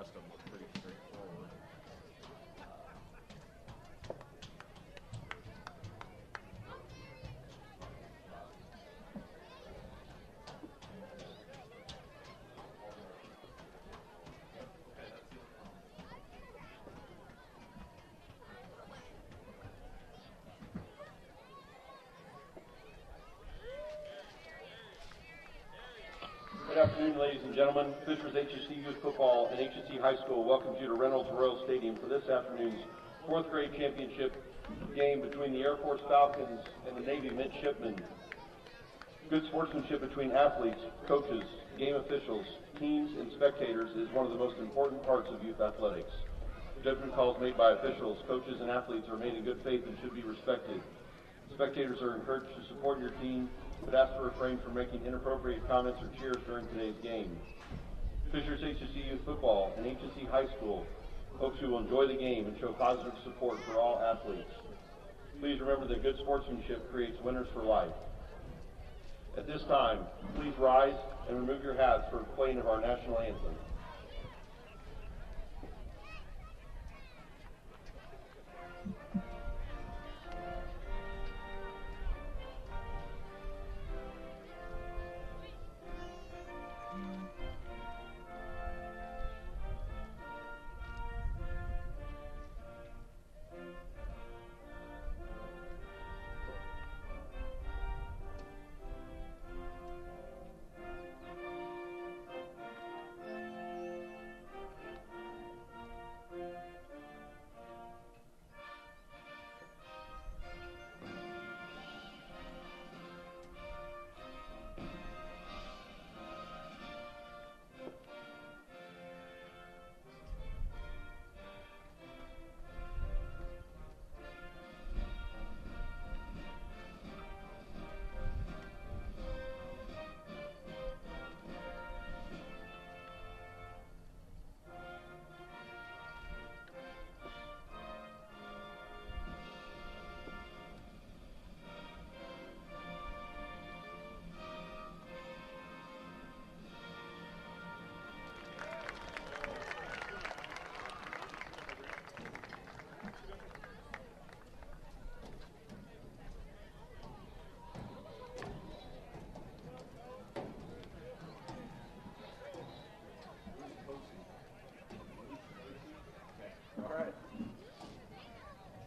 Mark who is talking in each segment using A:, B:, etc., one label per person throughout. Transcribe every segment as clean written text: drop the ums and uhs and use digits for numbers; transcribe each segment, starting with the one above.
A: rest of them look pretty straightforward.
B: Good afternoon, ladies and gentlemen. Fishers HSE Youth Football and HSE High School welcomes you to Reynolds Royal Stadium for this afternoon's fourth grade championship game between the Air Force Falcons and the Navy Midshipmen. Good sportsmanship between athletes, coaches, game officials, teams, and spectators is one of the most important parts of youth athletics. Judgment calls made by officials, coaches, and athletes are made in good faith and should be respected. Spectators are encouraged to support your team, but ask to refrain from making inappropriate comments or cheers during today's game. Fishers HSE Youth Football and HSE High School hopes you will enjoy the game and show positive support for all athletes. Please remember that good sportsmanship creates winners for life. At this time, please rise and remove your hats for playing of our national anthem.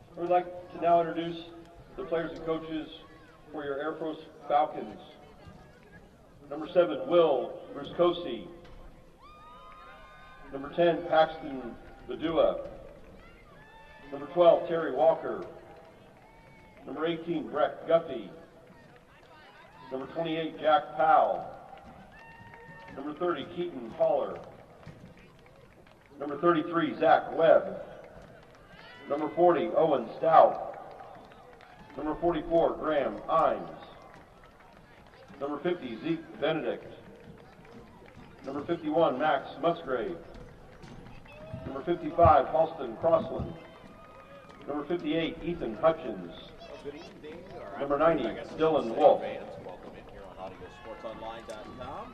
B: I would like to now introduce the players and coaches for your Air Force Falcons. Number 7, Will Ruscosi. Number 10, Paxton Badua. Number 12, Terry Walker. Number 18, Brett Guffey. Number 28, Jack Powell. Number 30, Keaton Haller. Number 33, Zach Webb. Number 40, Owen Stout. Number 44, Graham Imes. Number 50, Zeke Benedict. Number 51, Max Musgrave. Number 55, Halston Crossland. Number 58, Ethan Hutchins. Number 90, Dylan Wolf.
A: Welcome in here on AudioSportsOnline.com.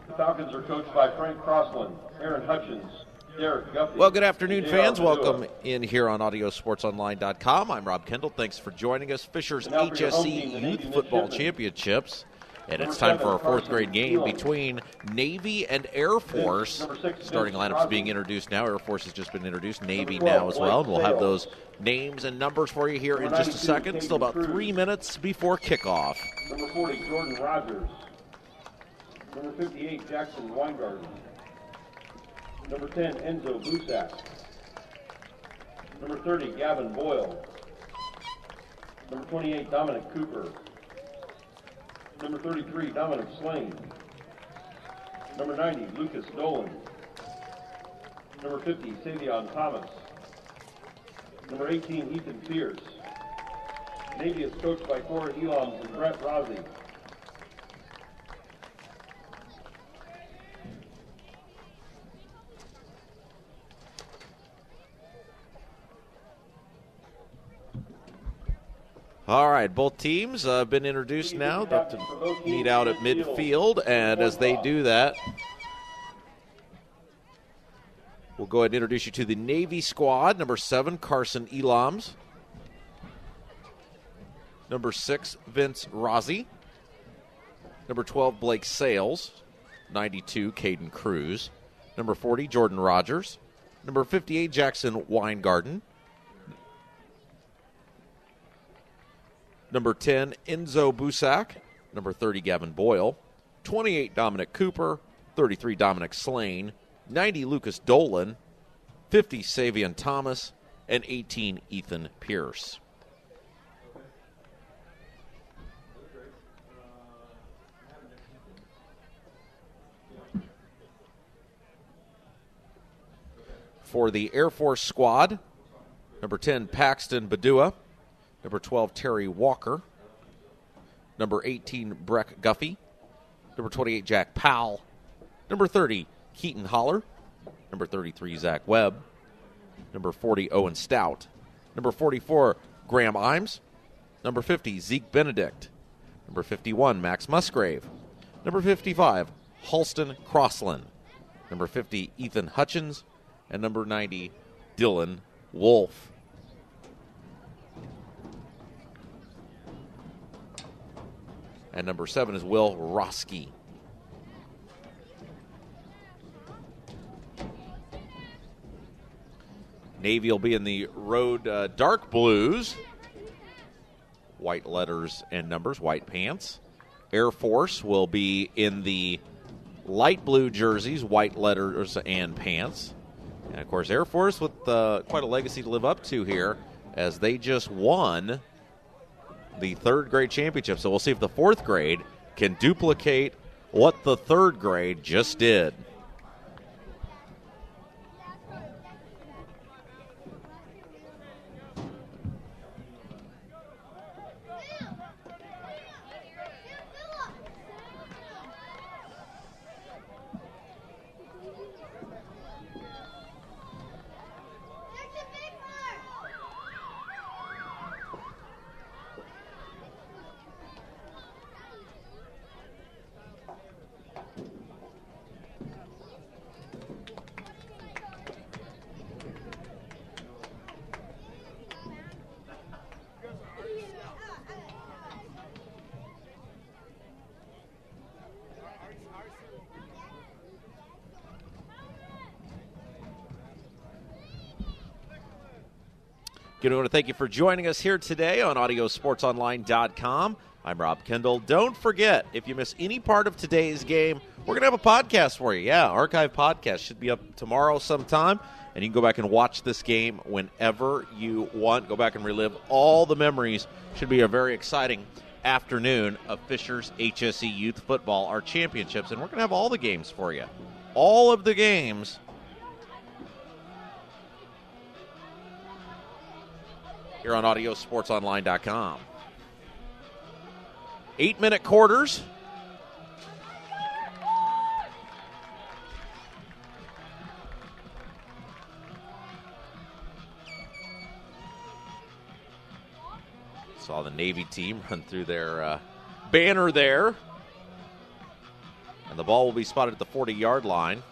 B: The Falcons are coached by Frank Crossland, Aaron Hutchins, Derek Guffey.
C: Well, good afternoon, fans. Welcome in here on AudioSportsOnline.com. I'm Rob Kendall. Thanks for joining us. Fishers HSE Youth Football Championships. And it's time for our fourth grade game between Navy and Air Force. Starting lineups being introduced now. Air Force has just been introduced. Navy now as well. And we'll have those names and numbers for you here in just a second. Still about 3 minutes before kickoff.
B: Number 40, Jordan Rogers. Number 58, Jackson Weingarten. Number 10, Enzo Busak. Number 30, Gavin Boyle. Number 28, Dominic Cooper. Number 33, Dominic Slane. Number 90, Lucas Dolan. Number 50, Savion Thomas. Number 18, Ethan Pierce. Navy is coached by Cora Elams and Brett Rossi.
C: All right, both teams have been introduced now. About to meet out at midfield, and as they do that, We'll go ahead and introduce you to the Navy squad. Number 7, Carson Elams. Number 6, Vince Rossi. Number 12, Blake Sales. 92, Caden Cruz. Number 40, Jordan Rogers. Number 58, Jackson Weingarten. Number 10, Enzo Busak. Number 30, Gavin Boyle. 28, Dominic Cooper. 33, Dominic Slane. 90, Lucas Dolan. 50, Savion Thomas. And 18, Ethan Pierce. For the Air Force squad, number 10, Paxton Badua. Number 12, Terry Walker. Number 18, Breck Guffey. Number 28, Jack Powell. Number 30, Keaton Holler. Number 33, Zach Webb. Number 40, Owen Stout. Number 44, Graham Imes. Number 50, Zeke Benedict. Number 51, Max Musgrave. Number 55, Halston Crossland. Number 50, Ethan Hutchins. And number 90, Dylan Wolf. And number 7 is Will Roski. Navy will be in the road dark blues. White letters and numbers, white pants. Air Force will be in the light blue jerseys, white letters and pants. And, of course, Air Force with quite a legacy to live up to here as they just won the 3rd grade championship. So we'll see if the 4th grade can duplicate what the 3rd grade just did. Again, I want to thank you for joining us here today on AudioSportsOnline.com. I'm Rob Kendall. Don't forget, if you miss any part of today's game, we're going to have a podcast for you. Yeah, archive podcast should be up tomorrow sometime, and you can go back and watch this game whenever you want. Go back and relive all the memories. Should be a very exciting afternoon of Fishers HSE Youth Football, our championships, and we're going to have all the games for you. All of the games here on AudioSportsOnline.com. 8-minute quarters. Saw the Navy team run through their banner there. And the ball will be spotted at the 40-yard line.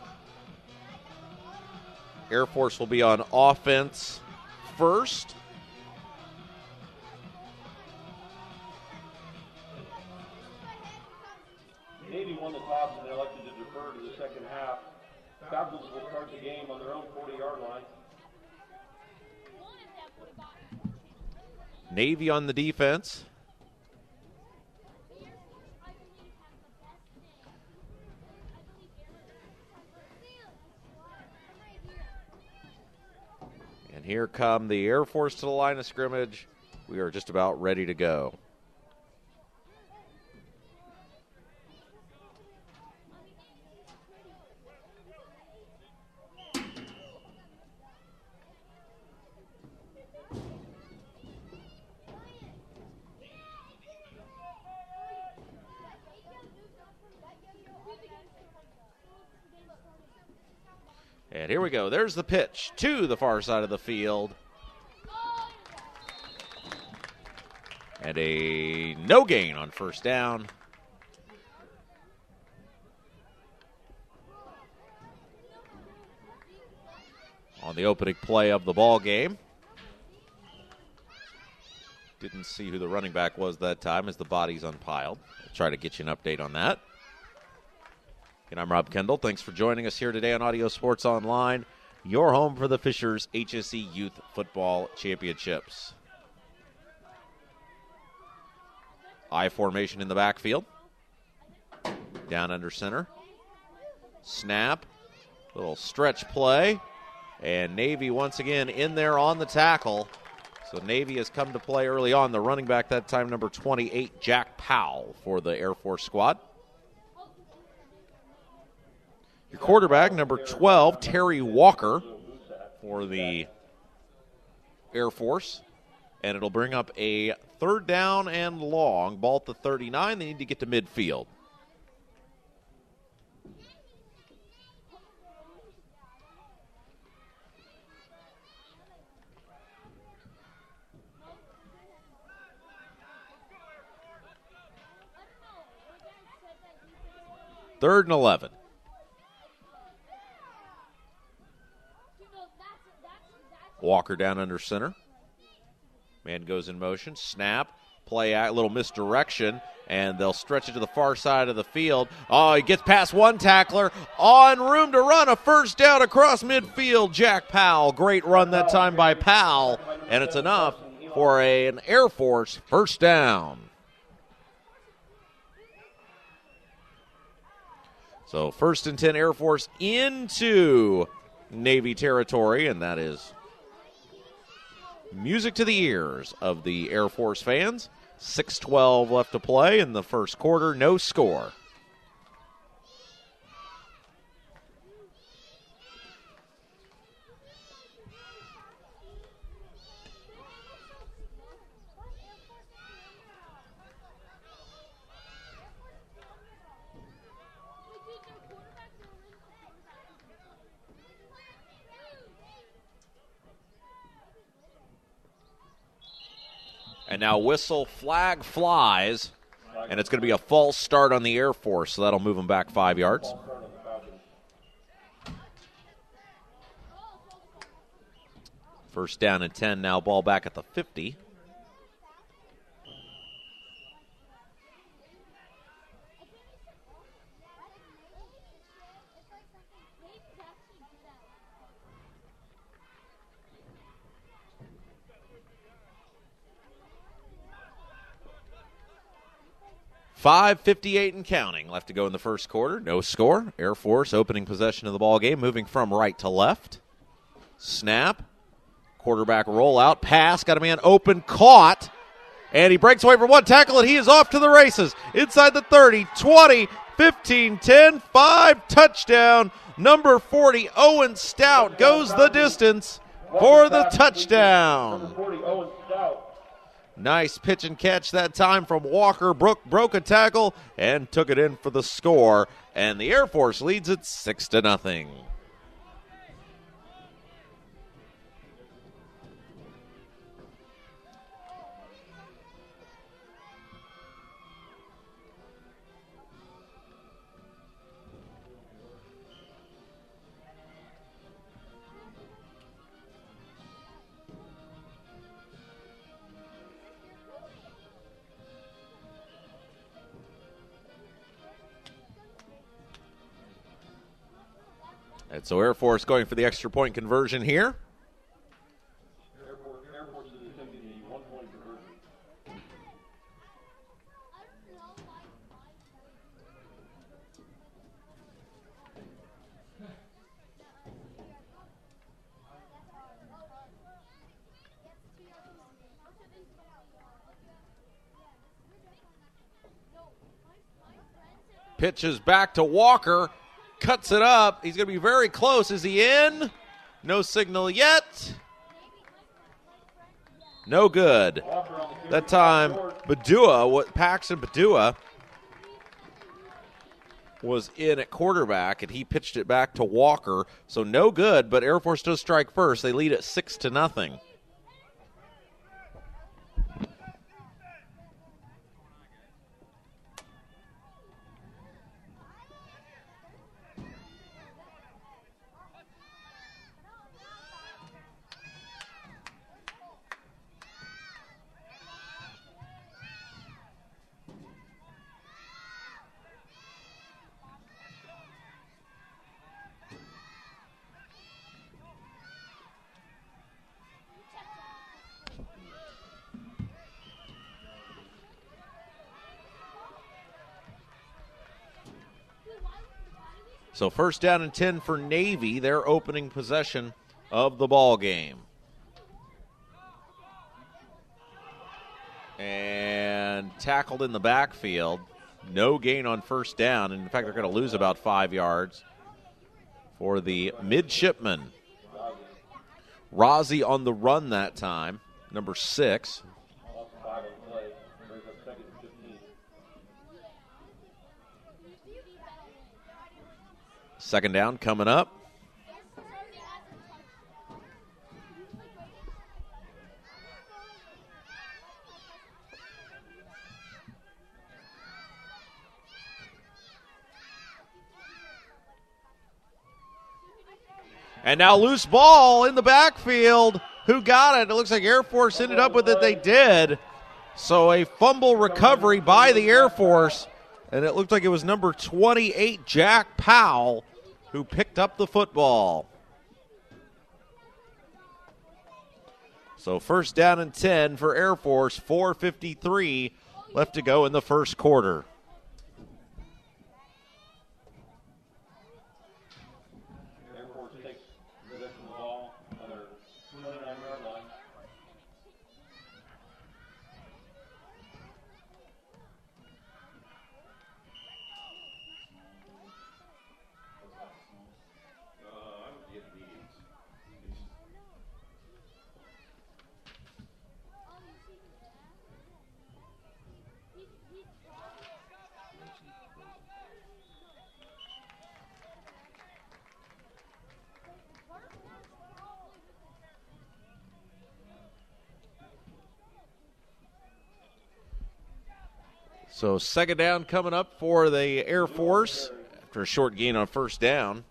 C: Air Force will be on offense first.
B: Navy won the toss and they elected to defer to the second half. Falcons will start the game on their own 40-yard line.
C: Navy on the defense. And here come the Air Force to the line of scrimmage. We are just about ready to go. And here we go. There's the pitch to the far side of the field. And a no gain on first down. on the opening play of the ball game. Didn't see who the running back was that time as the bodies unpiled. I'll try to get you an update on that. And I'm Rob Kendall. Thanks for joining us here today on Audio Sports Online, your home for the Fishers HSE Youth Football Championships. I formation in the backfield. Down under center. Snap. Little stretch play. And Navy once again in there on the tackle. So Navy has come to play early on. The running back that time, number 28, Jack Powell for the Air Force squad. Your quarterback, number 12, Terry Walker for the Air Force. And it'll bring up a third down and long. Ball at the 39. They need to get to midfield. Third and 11. Walker down under center. Man goes in motion. Snap. Play a little misdirection. And they'll stretch it to the far side of the field. Oh, he gets past one tackler. On room to run. A first down across midfield. Jack Powell. Great run that time by Powell. And it's enough for an Air Force first down. So 1st and 10 Air Force into Navy territory, and that is music to the ears of the Air Force fans. 6:12 left to play in the first quarter, no score. And now whistle, flag flies, and it's going to be a false start on the Air Force, so that'll move them back 5 yards. First down and 10, now ball back at the 50. .5:58 and counting left to go in the first quarter. No score. Air Force opening possession of the ball game, moving from right to left. Snap. Quarterback rollout. Pass. Got a man open. Caught. And he breaks away from one tackle, and he is off to the races. Inside the 30, 20, 15, 10, 5. Touchdown. Number 40, Owen Stout, goes the distance for the touchdown.
B: Number 40, Owen Stout.
C: Nice pitch and catch that time from Walker. Broke a tackle and took it in for the score. And the Air Force leads it 6-0. And so Air Force going for the extra point conversion here.
B: Air Force is attempting the 1-point conversion.
C: Pitches back to Walker. Cuts it up. He's going to be very close. Is he in? No signal yet. No good. That time, Paxton Badua was in at quarterback, and he pitched it back to Walker. So no good, but Air Force does strike first. They lead at 6-0. So first down and 10 for Navy, their opening possession of the ball game. And tackled in the backfield. No gain on first down. And in fact, they're going to lose about 5 yards for the midshipmen. Rozzi on the run that time, number 6. Second down coming up. And now loose ball in the backfield. Who got it? It looks like Air Force ended up with it. They did. So a fumble recovery by the Air Force. And it looked like it was number 28, Jack Powell, who picked up the football. So first down and 10 for Air Force, 4:53 left to go in the first quarter.
B: Air Force takes possession of the ball on their 29-yard line.
C: So second down coming up for the Air Force after a short gain on first down.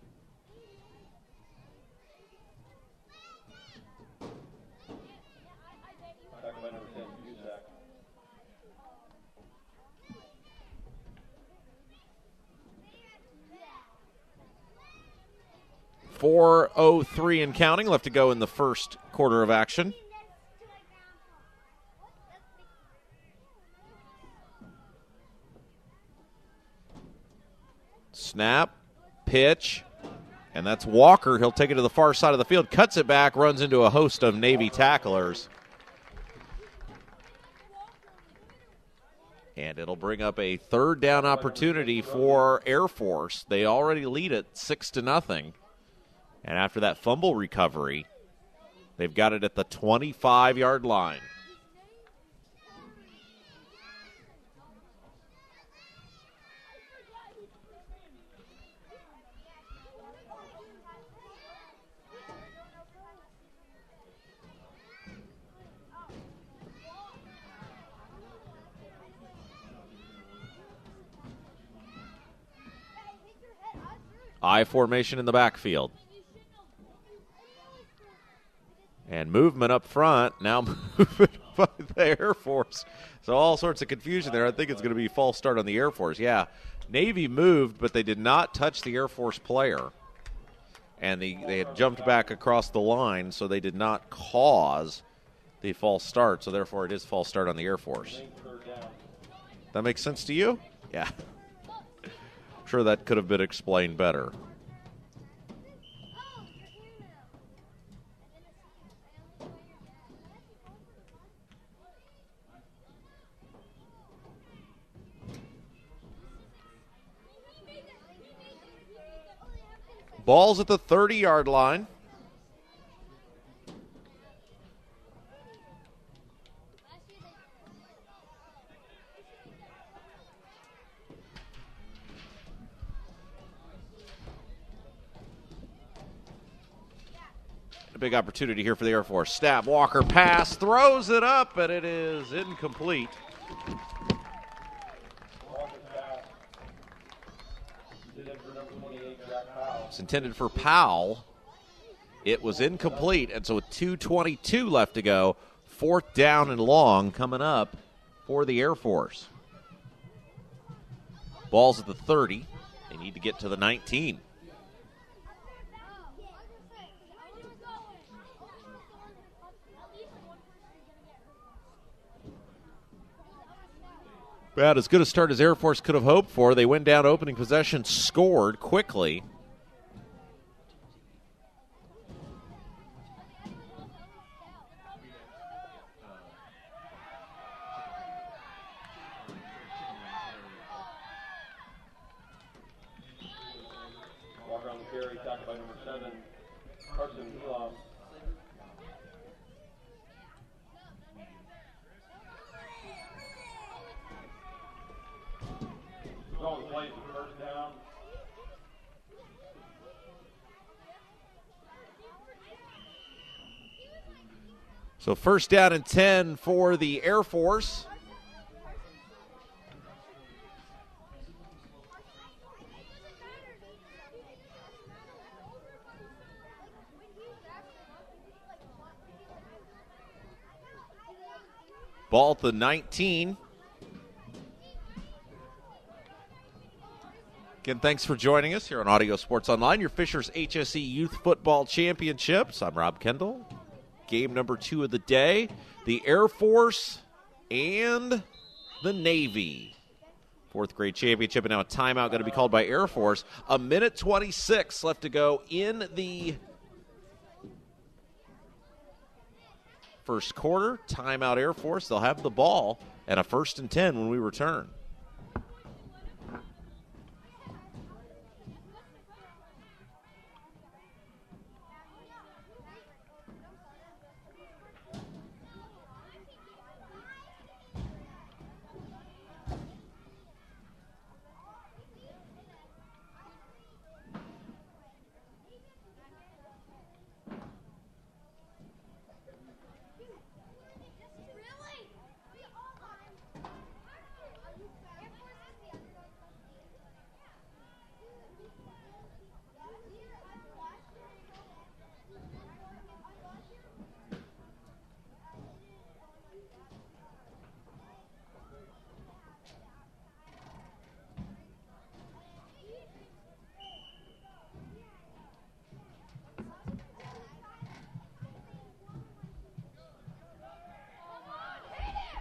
B: Tackled by number 10, Cusack.
C: 4:03 and counting left to go in the first quarter of action. Snap, pitch, and that's Walker. He'll take it to the far side of the field, cuts it back, runs into a host of Navy tacklers. And it'll bring up a third down opportunity for Air Force. They already lead it 6-0. And after that fumble recovery, they've got it at the 25-yard line. I formation in the backfield. And movement up front, now movement by the Air Force. So all sorts of confusion there. I think it's going to be false start on the Air Force. Yeah, Navy moved, but they did not touch the Air Force player. And they had jumped back across the line, so they did not cause the false start. So therefore it is false start on the Air Force. That makes sense to you? Yeah. Sure, that could have been explained better. Ball's at the 30-yard line. A big opportunity here for the Air Force. Snap, Walker pass, throws it up, and it is incomplete. It's intended for Powell. It was incomplete, and so with 2:22 left to go, fourth down and long coming up for the Air Force. Ball's at the 30. They need to get to the 19. About as good a start as Air Force could have hoped for. They went down opening possession, scored quickly,
B: by number 7, Carson Elam. Going plays the first down.
C: So first down and 10 for the Air Force. Ball at the 19. Again, thanks for joining us here on Audio Sports Online, your Fishers HSE Youth Football Championships. I'm Rob Kendall. Game number 2 of the day, the Air Force and the Navy. 4th grade championship, and now a timeout going to be called by Air Force. 1:26 left to go in the first quarter. Timeout Air Force. They'll have the ball and a 1st and 10 when we return.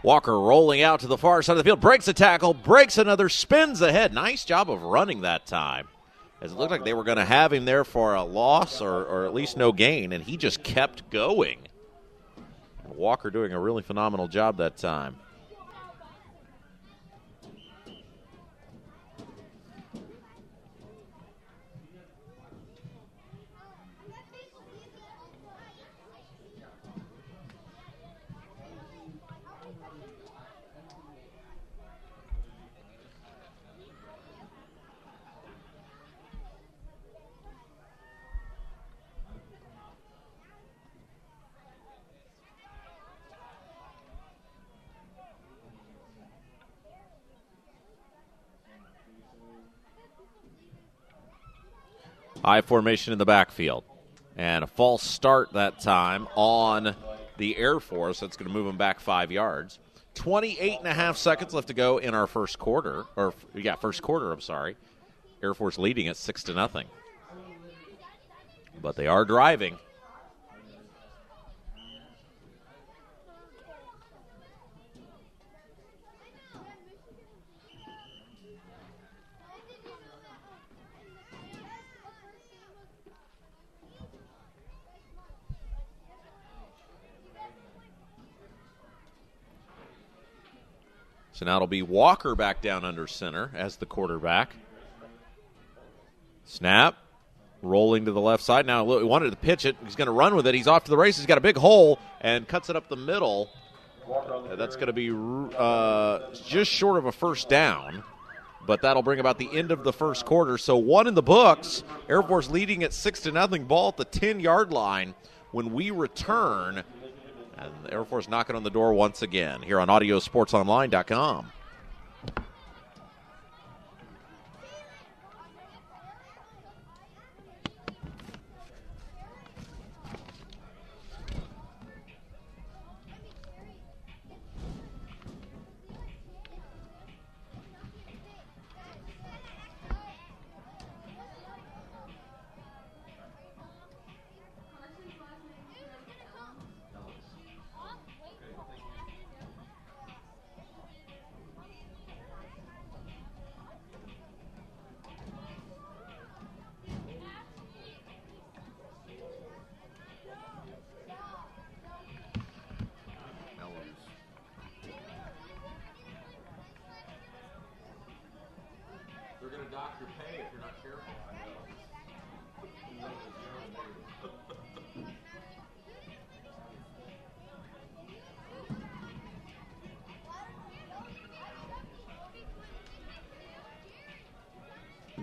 C: Walker rolling out to the far side of the field, breaks a tackle, breaks another, spins ahead. Nice job of running that time, as it looked like they were going to have him there for a loss or at least no gain, and he just kept going. Walker doing a really phenomenal job that time. I formation in the backfield. And a false start that time on the Air Force. That's going to move them back 5 yards. 28.5 seconds left to go in our first quarter. Air Force leading at 6-0. But they are driving. So now it'll be Walker back down under center as the quarterback. Snap. Rolling to the left side. Now he wanted to pitch it. He's going to run with it. He's off to the races. He's got a big hole and cuts it up the middle. That's going to be just short of a first down. But that'll bring about the end of the first quarter. So 1 in the books. Air Force leading at 6-0. Ball at the 10-yard line when we return. And the Air Force knocking on the door once again here on AudioSportsOnline.com.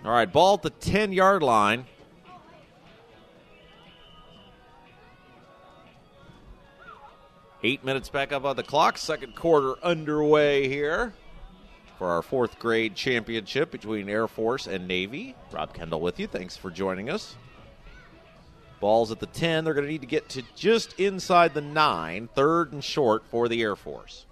C: All right, ball at the 10-yard line. Eight minutes back up on the clock. Second quarter underway here for our fourth grade championship between Air Force and Navy. Rob Kendall with you. Thanks for joining us. Ball's at the 10. They're going to need to get to just inside the 9. Third and short for the Air Force.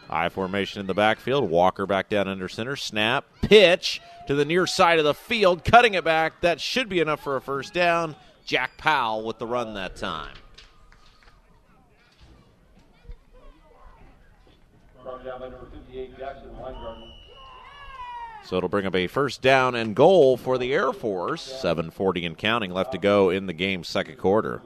C: I formation in the backfield. Walker back down under center. Snap. Pitch to the near side of the field. Cutting it back. That should be enough for a first down. Jack Powell with the run that time. So it'll bring up a first down and goal for the Air Force. 7:40 and counting left to go in the game's second quarter.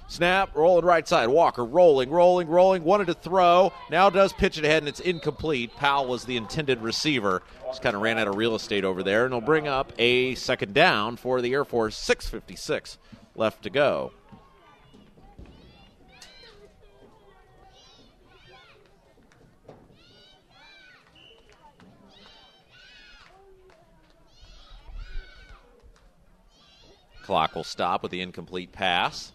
C: Snap, rolling right side. Walker rolling. Wanted to throw. Now does pitch it ahead, and it's incomplete. Powell was the intended receiver. Just kind of ran out of real estate over there, and it'll bring up a second down for the Air Force. 6:56 left to go. Clock will stop with the incomplete pass.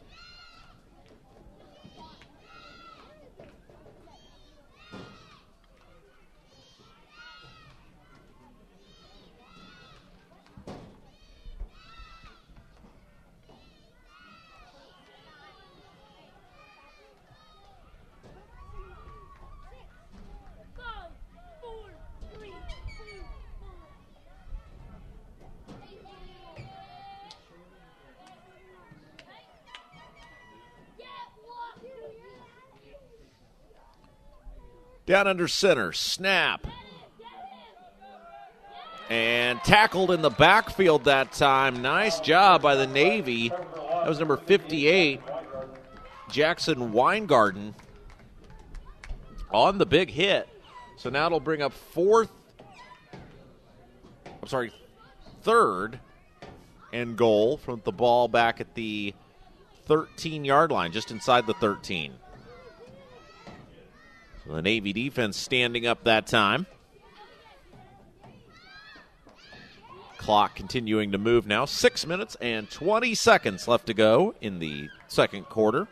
C: Down under center, snap. And tackled in the backfield that time. Nice job by the Navy. That was number 58, Jackson Weingarten, on the big hit. So now it'll bring up third and goal from the ball back at the 13-yard line, just inside the 13. So the Navy defense standing up that time. Clock continuing to move now. 6 minutes and 20 seconds left to go in the second quarter.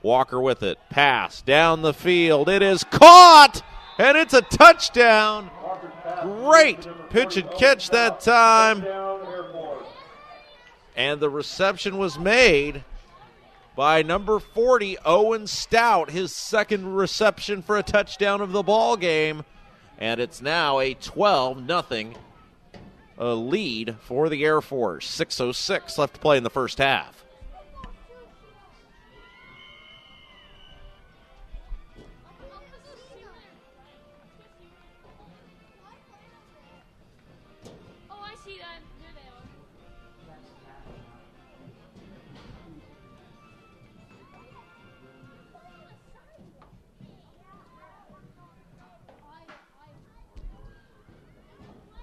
C: Walker with it. Pass down the field. It is caught, and it's a touchdown. Great pitch and catch that time. And the reception was made by number 40, Owen Stout, his second reception for a touchdown of the ball game. And it's now a 12-0 lead for the Air Force. 6:06 left to play in the first half.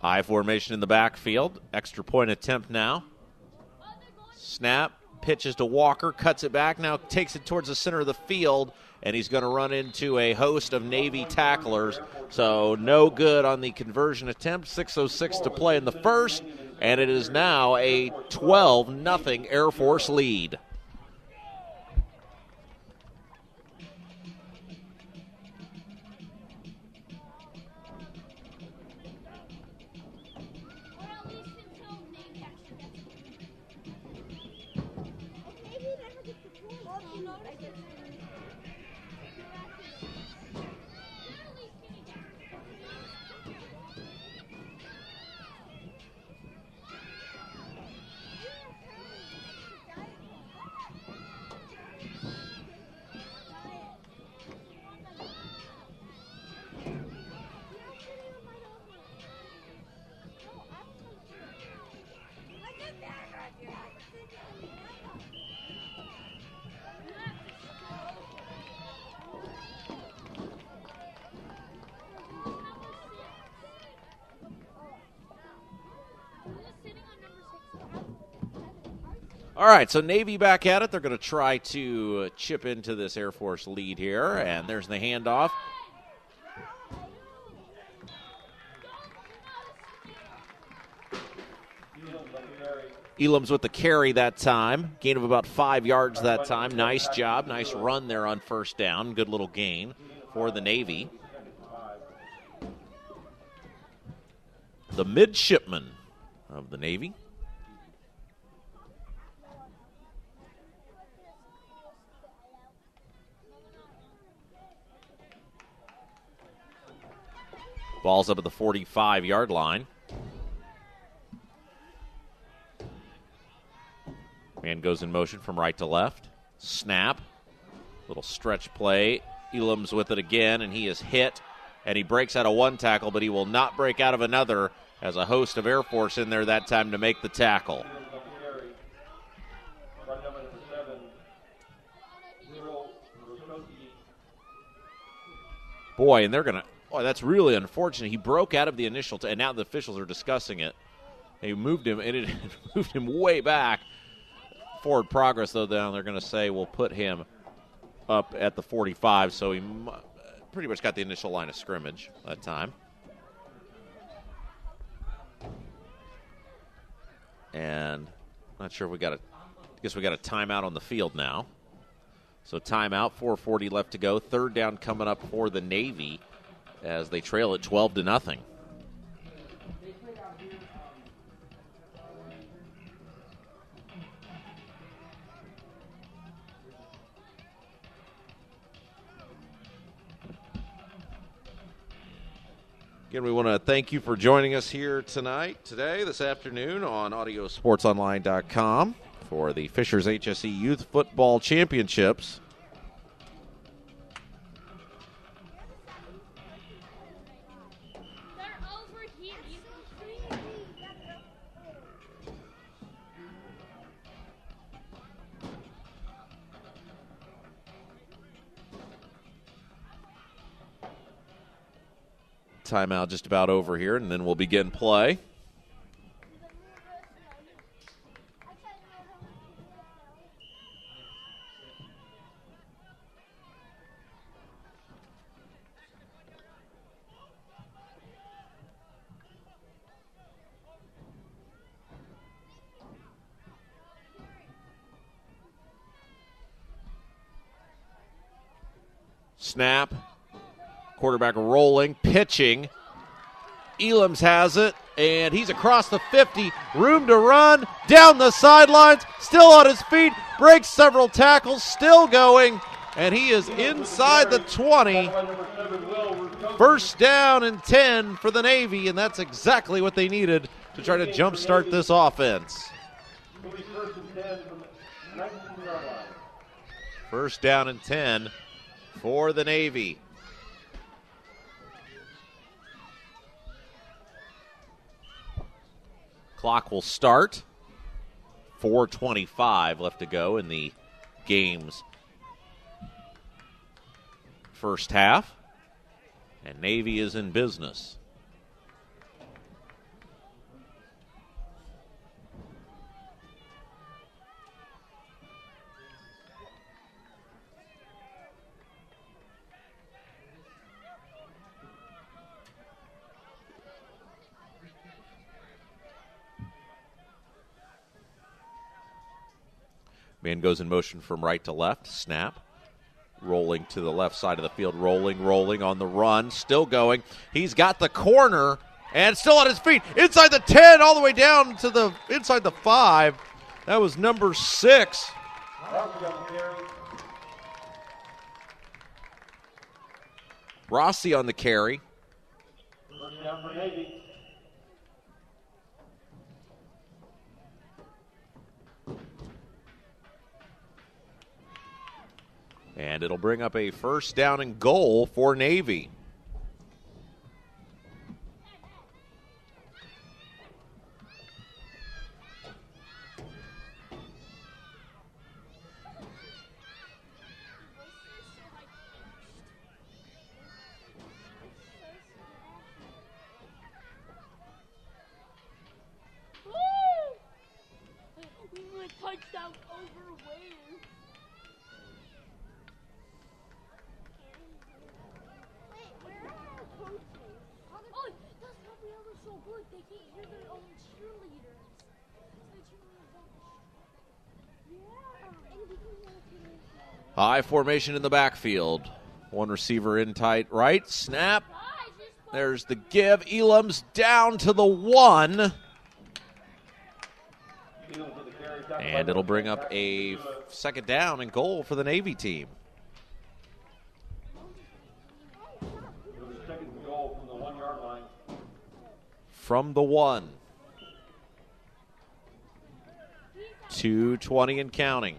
C: I formation in the backfield. Extra point attempt now. Snap. Pitches to Walker. Cuts it back. Now takes it towards the center of the field. And he's going to run into a host of Navy tacklers. So no good on the conversion attempt. 6:06 to play in the first. And it is now a 12-0 Air Force lead. All right, so Navy back at it. They're going to try to chip into this Air Force lead here, and there's the handoff. Elam's with the carry that time. Gain of about 5 yards that time. Nice job. Nice run there on first down. Good little gain for the Navy. The midshipman of the Navy. Ball's up at the 45-yard line. Man goes in motion from right to left. Snap. Little stretch play. Elam's with it again, and he is hit. And he breaks out of one tackle, but he will not break out of another as a host of Air Force in there that time to make the tackle. Boy, and they're going to – boy, that's really unfortunate. He broke out of the initial – and now the officials are discussing it. They moved him, and it moved him way back. Forward progress, though, down they're going to say we'll put him up at the 45, so he pretty much got the initial line of scrimmage that time. And not sure if I guess we got a timeout on the field now. So timeout, 4:40 left to go. Third down coming up for the Navy as they trail it 12-0. Again, we want to thank you for joining us here this afternoon on AudioSportsOnline.com for the Fishers HSE Youth Football Championships. Timeout just about over here, and then we'll begin play. Snap. Quarterback rolling, pitching. Elam's has it, and he's across the 50. Room to run, down the sidelines, still on his feet, breaks several tackles, still going, and he is inside the 20. First down and 10 for the Navy, and that's exactly what they needed to try to jumpstart this offense. First down and 10 for the Navy. Clock will start. 4:25 left to go in the game's first half. And Navy is in business. Man goes in motion from right to left. Snap. Rolling to the left side of the field. Rolling on the run. Still going. He's got the corner and still on his feet. Inside the 10 all the way down to the inside the 5. That was number 6. Rossi on the carry.
B: First down for Navy.
C: And it'll bring up a first down and goal for Navy.
D: Touchdown
C: High formation in the backfield. One receiver in tight right. Snap. There's the give. Elam's down to the 1. And it'll bring up a second down and goal for the Navy team.
B: Second goal from the 1-yard line.
C: From the 1. 2:20 and counting.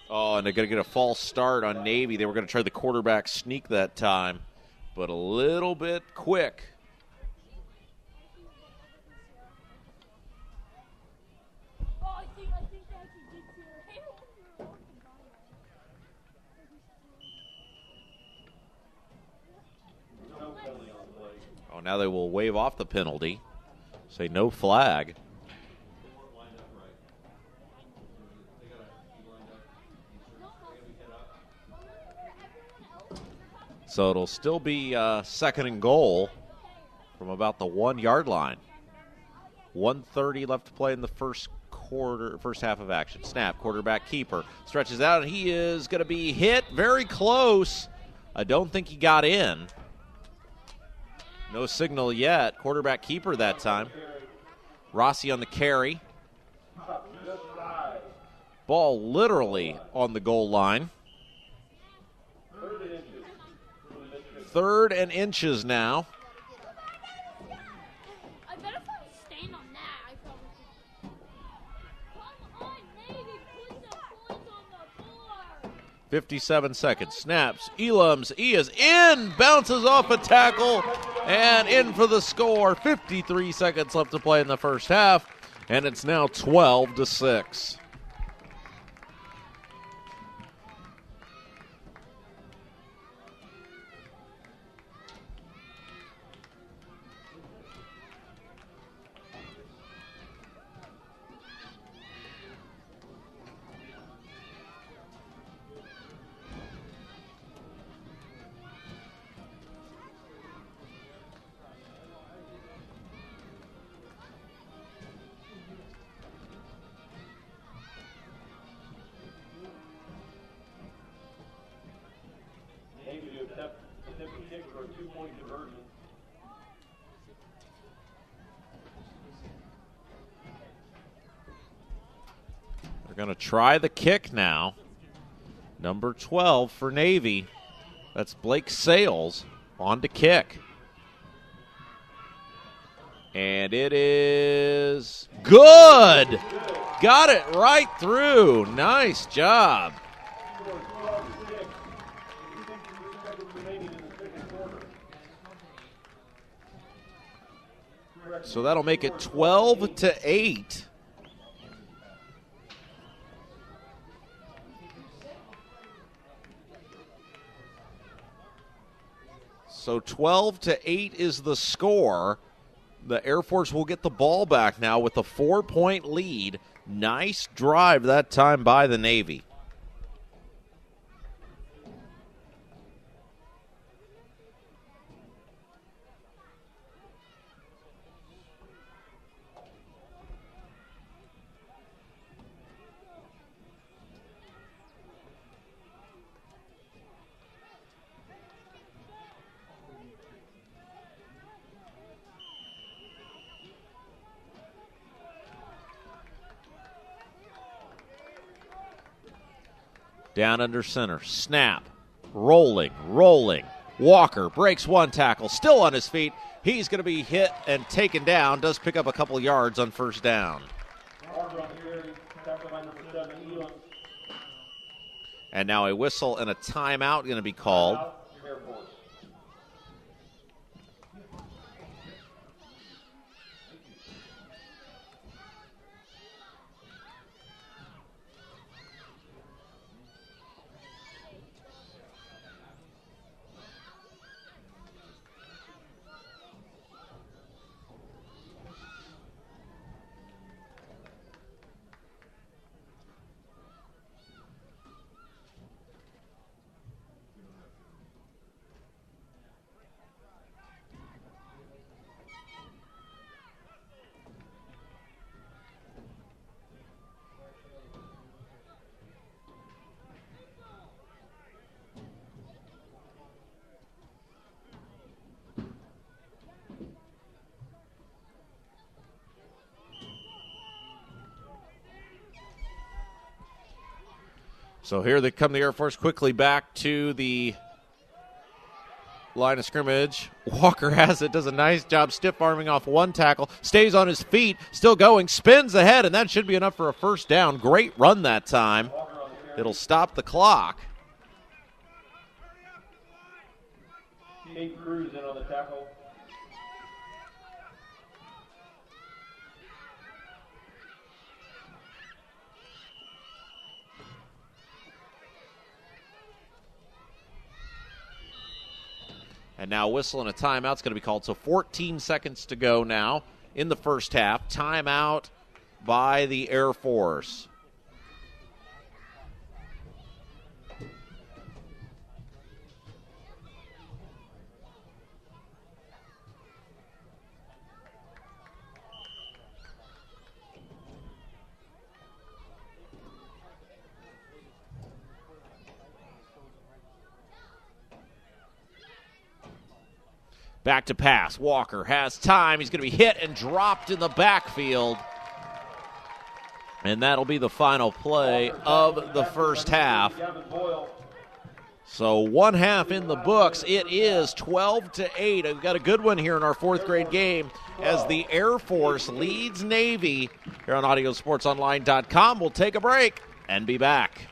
C: Oh, and they're going to get a false start on Navy. They were going to try the quarterback sneak that time, but a little bit quick. Oh, now they will wave off the penalty. Say no flag. So it'll still be second and goal from about the 1-yard line. 1:30 left to play in the first half of action. Snap, quarterback keeper stretches out, and he is going to be hit very close. I don't think he got in. No signal yet. Quarterback keeper that time. Rossi on the carry. Ball literally on the goal line. 3rd and inches now.
D: I bet if I'm staying on that, I probably could. Come on, Navy, put the points on the board.
C: 57 seconds. Snaps. Elam's. He is in. Bounces off a tackle and in for the score. 53 seconds left to play in the first half, and it's now 12-6. They're going to try the kick now. Number 12 for Navy. That's Blake Sales on to kick. And it is good. Got it right through. Nice job. So that'll make it 12-8. So 12-8 is the score. The Air Force will get the ball back now with a 4-point lead. Nice drive that time by the Navy. Down under center. Snap. Rolling. Walker breaks one tackle. Still on his feet. He's going to be hit and taken down. Does pick up a couple yards on first down. And now a whistle and a timeout going to be called. So here they come, the Air Force quickly back to the line of scrimmage. Walker has it, does a nice job stiff-arming off one tackle, stays on his feet, still going, spins ahead, and that should be enough for a first down. Great run that time. It'll stop the clock.
B: Kate Cruz in on the tackle.
C: And now whistling a timeout's going to be called. So 14 seconds to go now in the first half. Timeout by the Air Force. Back to pass. Walker has time. He's going to be hit and dropped in the backfield. And that'll be the final play of the first half. So 1 half in the books. It is 12-8. We've got a good one here in our fourth grade game as the Air Force leads Navy here on AudioSportsOnline.com. We'll take a break and be back.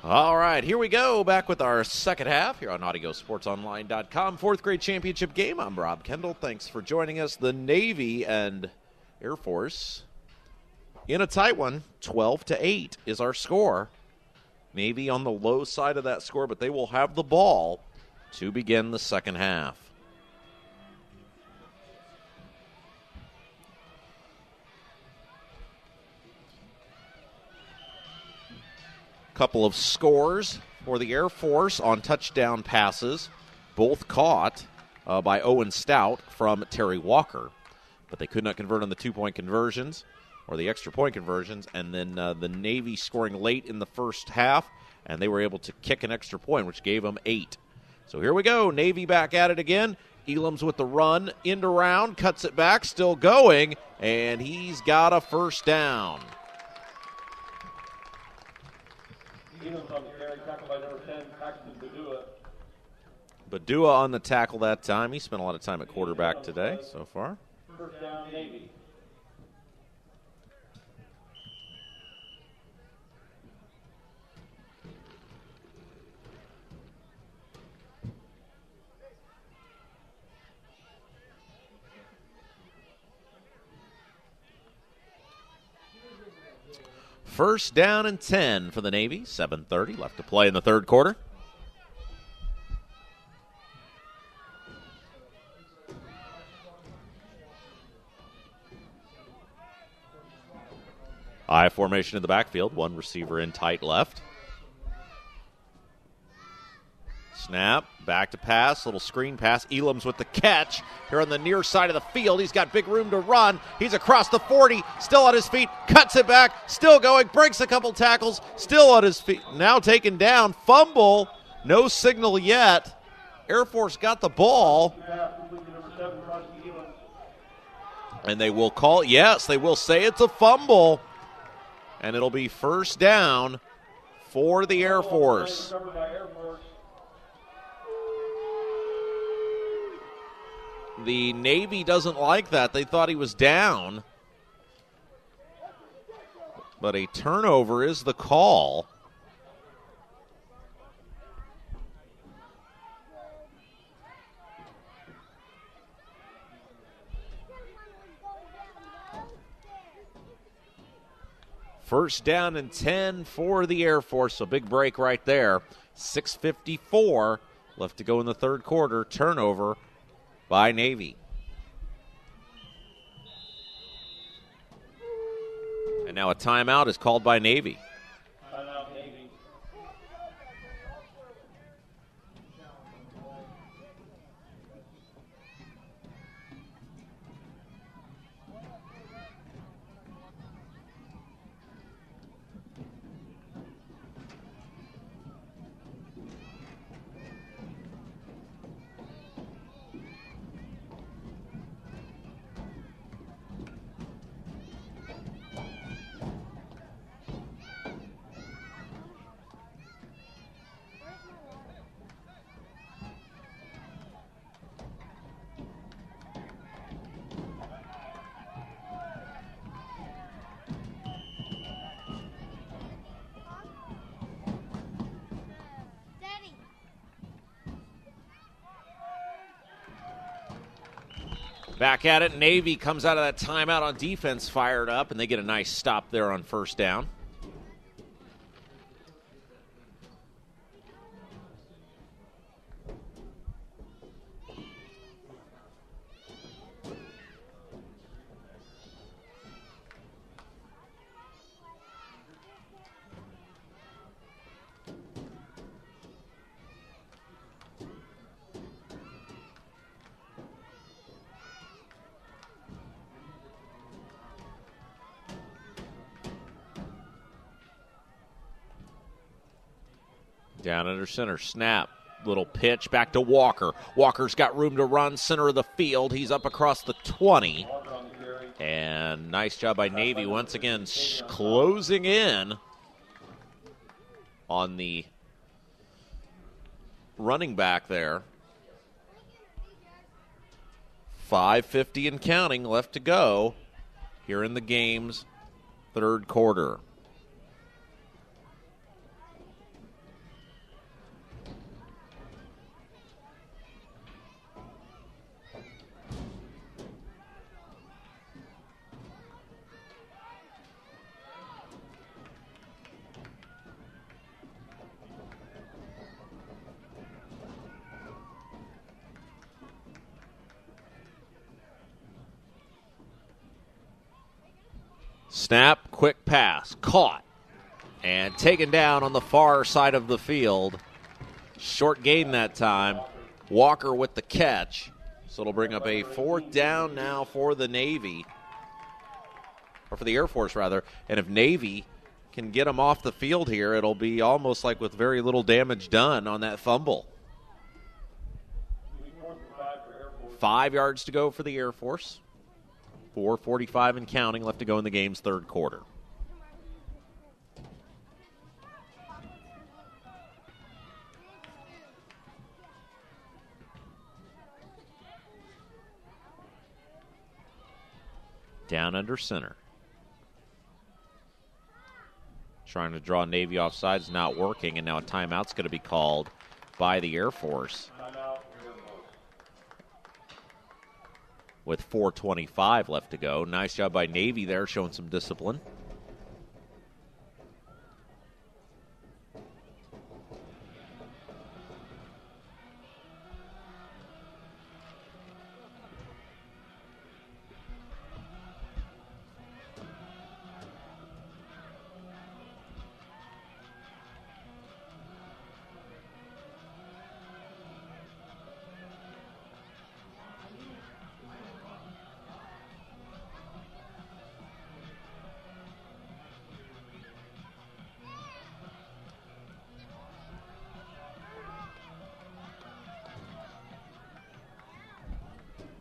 C: All right, here we go. Back with our second half here on AudioSportsOnline.com. Fourth grade championship game. I'm Rob Kendall. Thanks for joining us. The Navy and Air Force in a tight one. 12-8 is our score. Navy on the low side of that score, but they will have the ball to begin the second half. Couple of scores for the Air Force on touchdown passes, both caught by Owen Stout from Terry Walker. But they could not convert on the two-point conversions or the extra point conversions, and then the Navy scoring late in the first half, and they were able to kick an extra point, which gave them 8. So here we go, Navy back at it again. Elam's with the run, end around, cuts it back, still going, and he's got a first down.
B: Elam's on the carry, tackled by number 10, Paxton Badua.
C: Badua on the tackle that time. He spent a lot of time at quarterback today so far.
B: First down, Navy.
C: First down and 10 for the Navy. 7:30 left to play in the third quarter. I formation in the backfield. One receiver in tight left. Snap, back to pass, little screen pass. Elam's with the catch here on the near side of the field. He's got big room to run. He's across the 40, still on his feet, cuts it back, still going, breaks a couple tackles, still on his feet. Now taken down, fumble, no signal yet. Air Force got the ball. And they will call, yes, they will say it's a fumble. And it'll be first down for the Air Force. The Navy doesn't like that. They thought he was down. But a turnover is the call. First down and 10 for the Air Force. So big break right there. 6:54 left to go in the third quarter. Turnover by Navy. And now a timeout is called by Navy.
B: Timeout, Navy.
C: Back at it. Navy comes out of that timeout on defense fired up, and they get a nice stop there on first down. Down under center, snap, little pitch back to Walker. Walker's got room to run, center of the field. He's up across the 20. And nice job by Navy once again closing in on the running back there. 5:50 and counting left to go here in the game's third quarter. Snap, quick pass, caught, and taken down on the far side of the field. Short gain that time. Walker with the catch. So it'll bring up a 4th down now for the Navy, or for the Air Force, rather. And if Navy can get them off the field here, it'll be almost like with very little damage done on that fumble. 5 yards to go for the Air Force. 4:45 and counting left to go in the game's third quarter. Down under center. Trying to draw Navy offsides, not working, and now a timeout's going to be called by the Air Force. With 4:25 left to go. Nice job by Navy there, showing some discipline.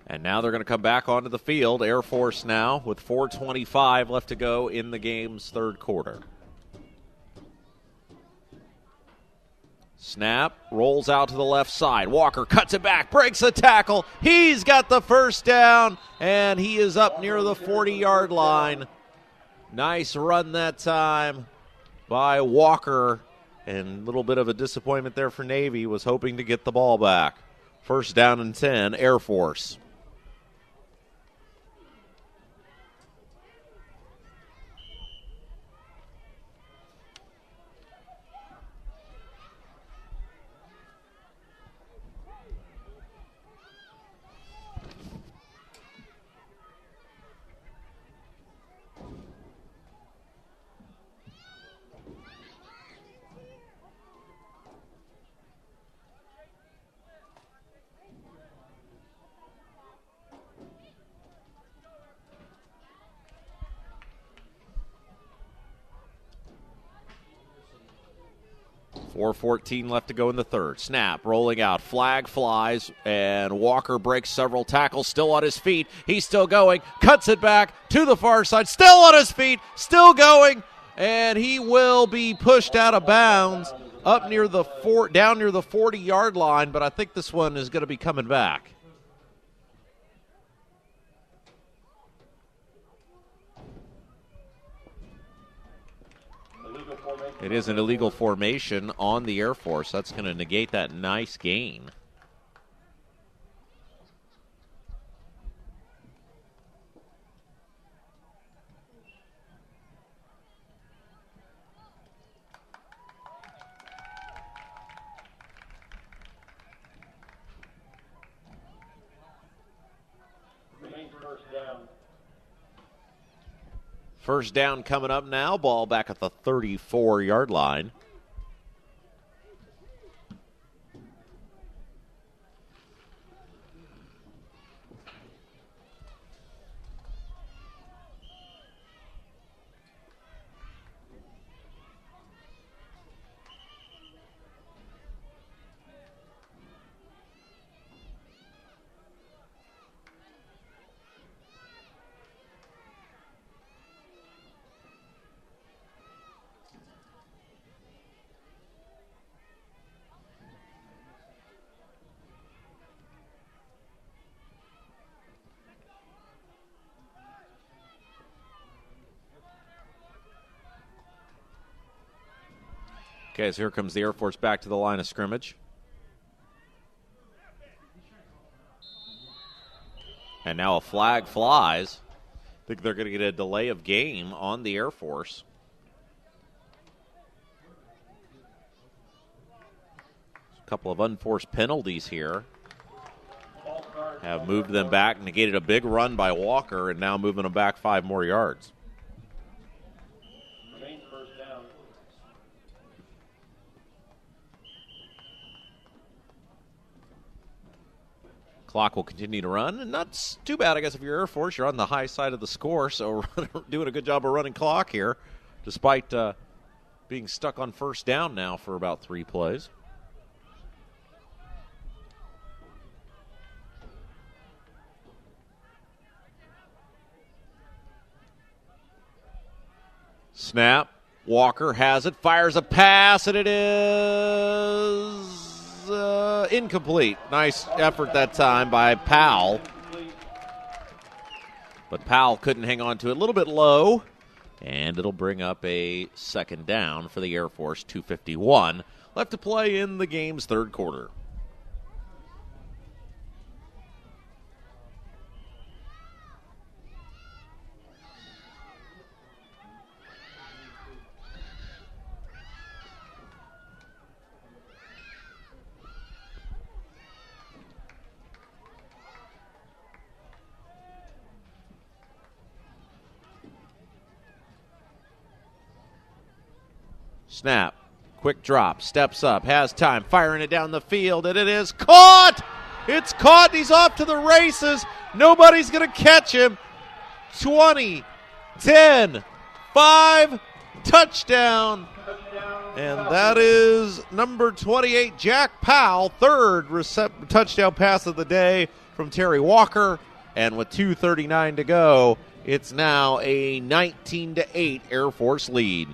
C: And now they're going to come back onto the field. Air Force now with 4:25 left to go in the game's third quarter. Snap, rolls out to the left side. Walker cuts it back, breaks a tackle. He's got the first down, and he is up near the 40-yard line. Nice run that time by Walker, and a little bit of a disappointment there for Navy. Was hoping to get the ball back. First down and 10, Air Force. .414 left to go in the third. Snap, rolling out, flag flies, and Walker breaks several tackles, still on his feet. He's still going, cuts it back to the far side, still on his feet, still going, and he will be pushed out of bounds up near the down near the 40-yard line, but I think this one is going to be coming back. It is an illegal formation on the Air Force. That's going to negate that nice gain. First down coming up now. Ball back at the 34-yard line. Okay, so here comes the Air Force back to the line of scrimmage. And now a flag flies. I think they're going to get a delay of game on the Air Force. A couple of unforced penalties here have moved them back, negated a big run by Walker, and now moving them back 5 more yards. Clock will continue to run, and not too bad, I guess, if you're Air Force. You're on the high side of the score, so doing a good job of running clock here, despite being stuck on first down now for about 3 plays. Snap. Walker has it, fires a pass, and it is incomplete. Nice effort that time by Powell. But Powell couldn't hang on to it. A little bit low, and it'll bring up a second down for the Air Force. 2:51 left to play in the game's third quarter. Snap, quick drop, steps up, has time, firing it down the field, and it is caught! It's caught, he's off to the races. Nobody's going to catch him. 20, 10, 5, touchdown. And that is number 28, Jack Powell, third touchdown pass of the day from Terry Walker. And with 2:39 to go, it's now a 19-8 Air Force lead.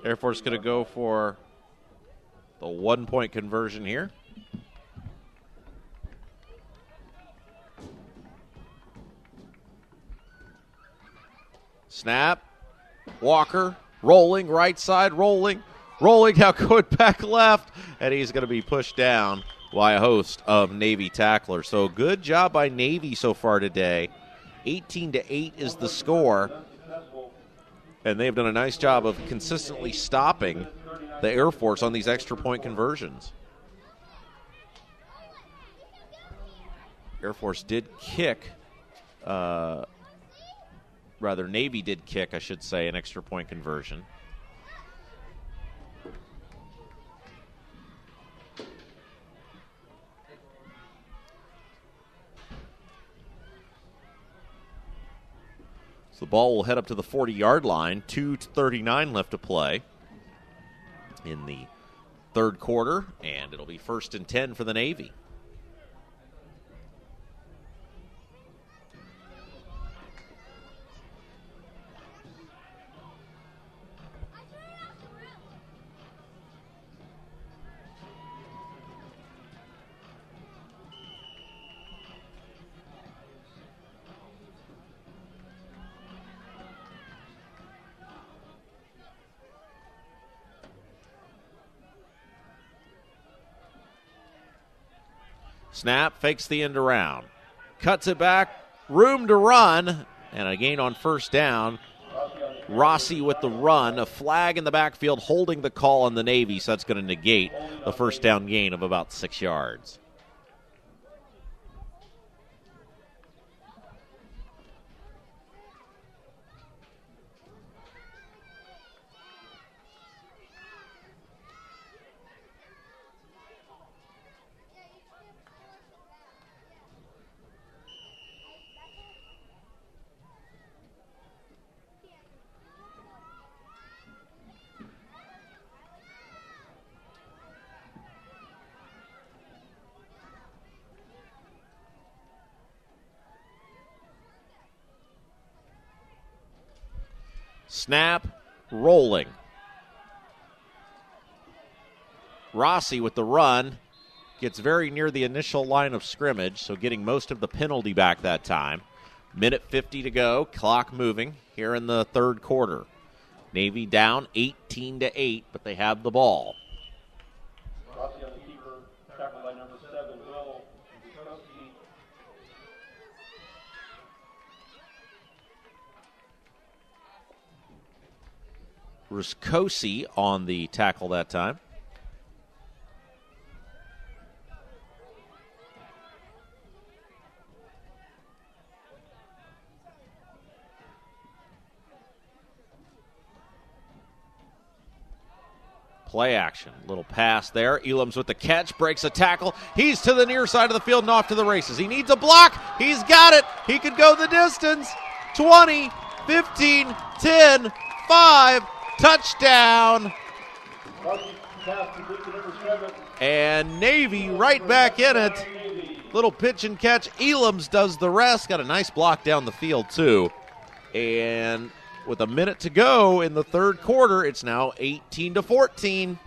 C: Air Force going to go for the 1-point conversion here. Snap. Walker rolling, right side, rolling, now going back left, and he's going to be pushed down by a host of Navy tacklers. So good job by Navy so far today. 18-8 is the score. And they've done a nice job of consistently stopping the Air Force on these extra point conversions. Air Force did kick, Navy did kick, I should say, an extra point conversion. So the ball will head up to the 40-yard line. 2:39 left to play in the third quarter, and it'll be 1st and 10 for the Navy. Snap, fakes the end around. Cuts it back, room to run, and a gain on first down. Rossi with the run, a flag in the backfield holding the call on the Navy, so that's going to negate the first down gain of about 6 yards. Snap, rolling. Rossi with the run. Gets very near the initial line of scrimmage, so getting most of the penalty back that time. Minute 50 to go, clock moving here in the third quarter. Navy down 18-8, but they have the ball.
B: Rossi on the keeper, tackled by number 7, Will Bukowski.
C: Ruskosi on the tackle that time. Play action. Little pass there. Elam's with the catch, breaks a tackle. He's to the near side of the field and off to the races. He needs a block. He's got it. He could go the distance. 20, 15, 10, 5. Touchdown. And Navy right back in it. Little pitch and catch. Elam's does the rest. Got a nice block down the field, too. And with a minute to go in the third quarter, it's now 18-14.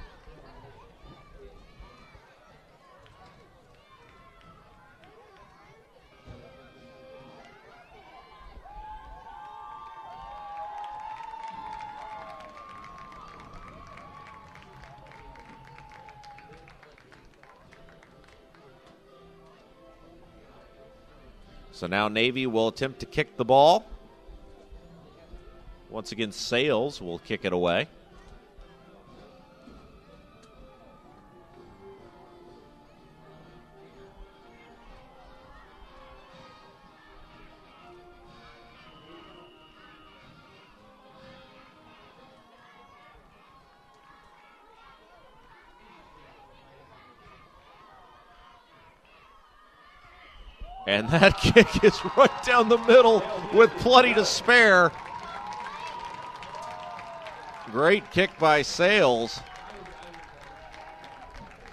C: So now Navy will attempt to kick the ball. Once again, Sales will kick it away. And that kick is right down the middle with plenty to spare. Great kick by Sales.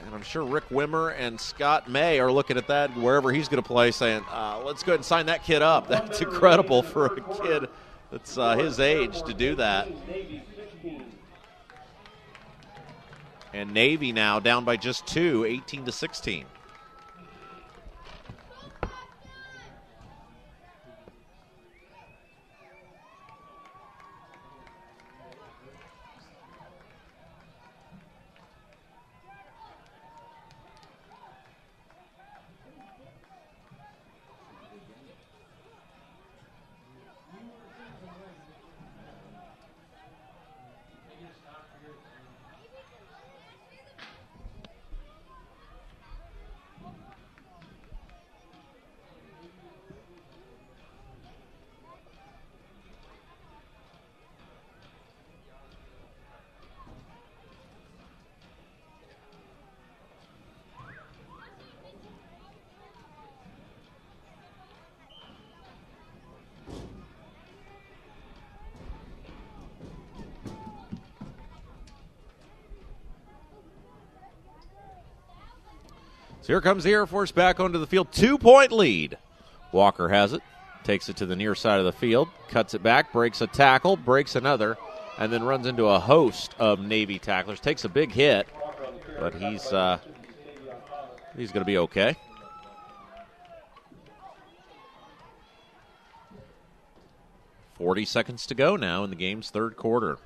C: And I'm sure Rick Wimmer and Scott May are looking at that wherever he's going to play saying, let's go ahead and sign that kid up. That's incredible for a kid that's his age to do that. And Navy now down by just 2, 18-16. So here comes the Air Force back onto the field. 2-point lead. Walker has it. Takes it to the near side of the field. Cuts it back. Breaks a tackle. Breaks another. And then runs into a host of Navy tacklers. Takes a big hit. But he's going to be okay. .40 seconds to go now in the game's third quarter.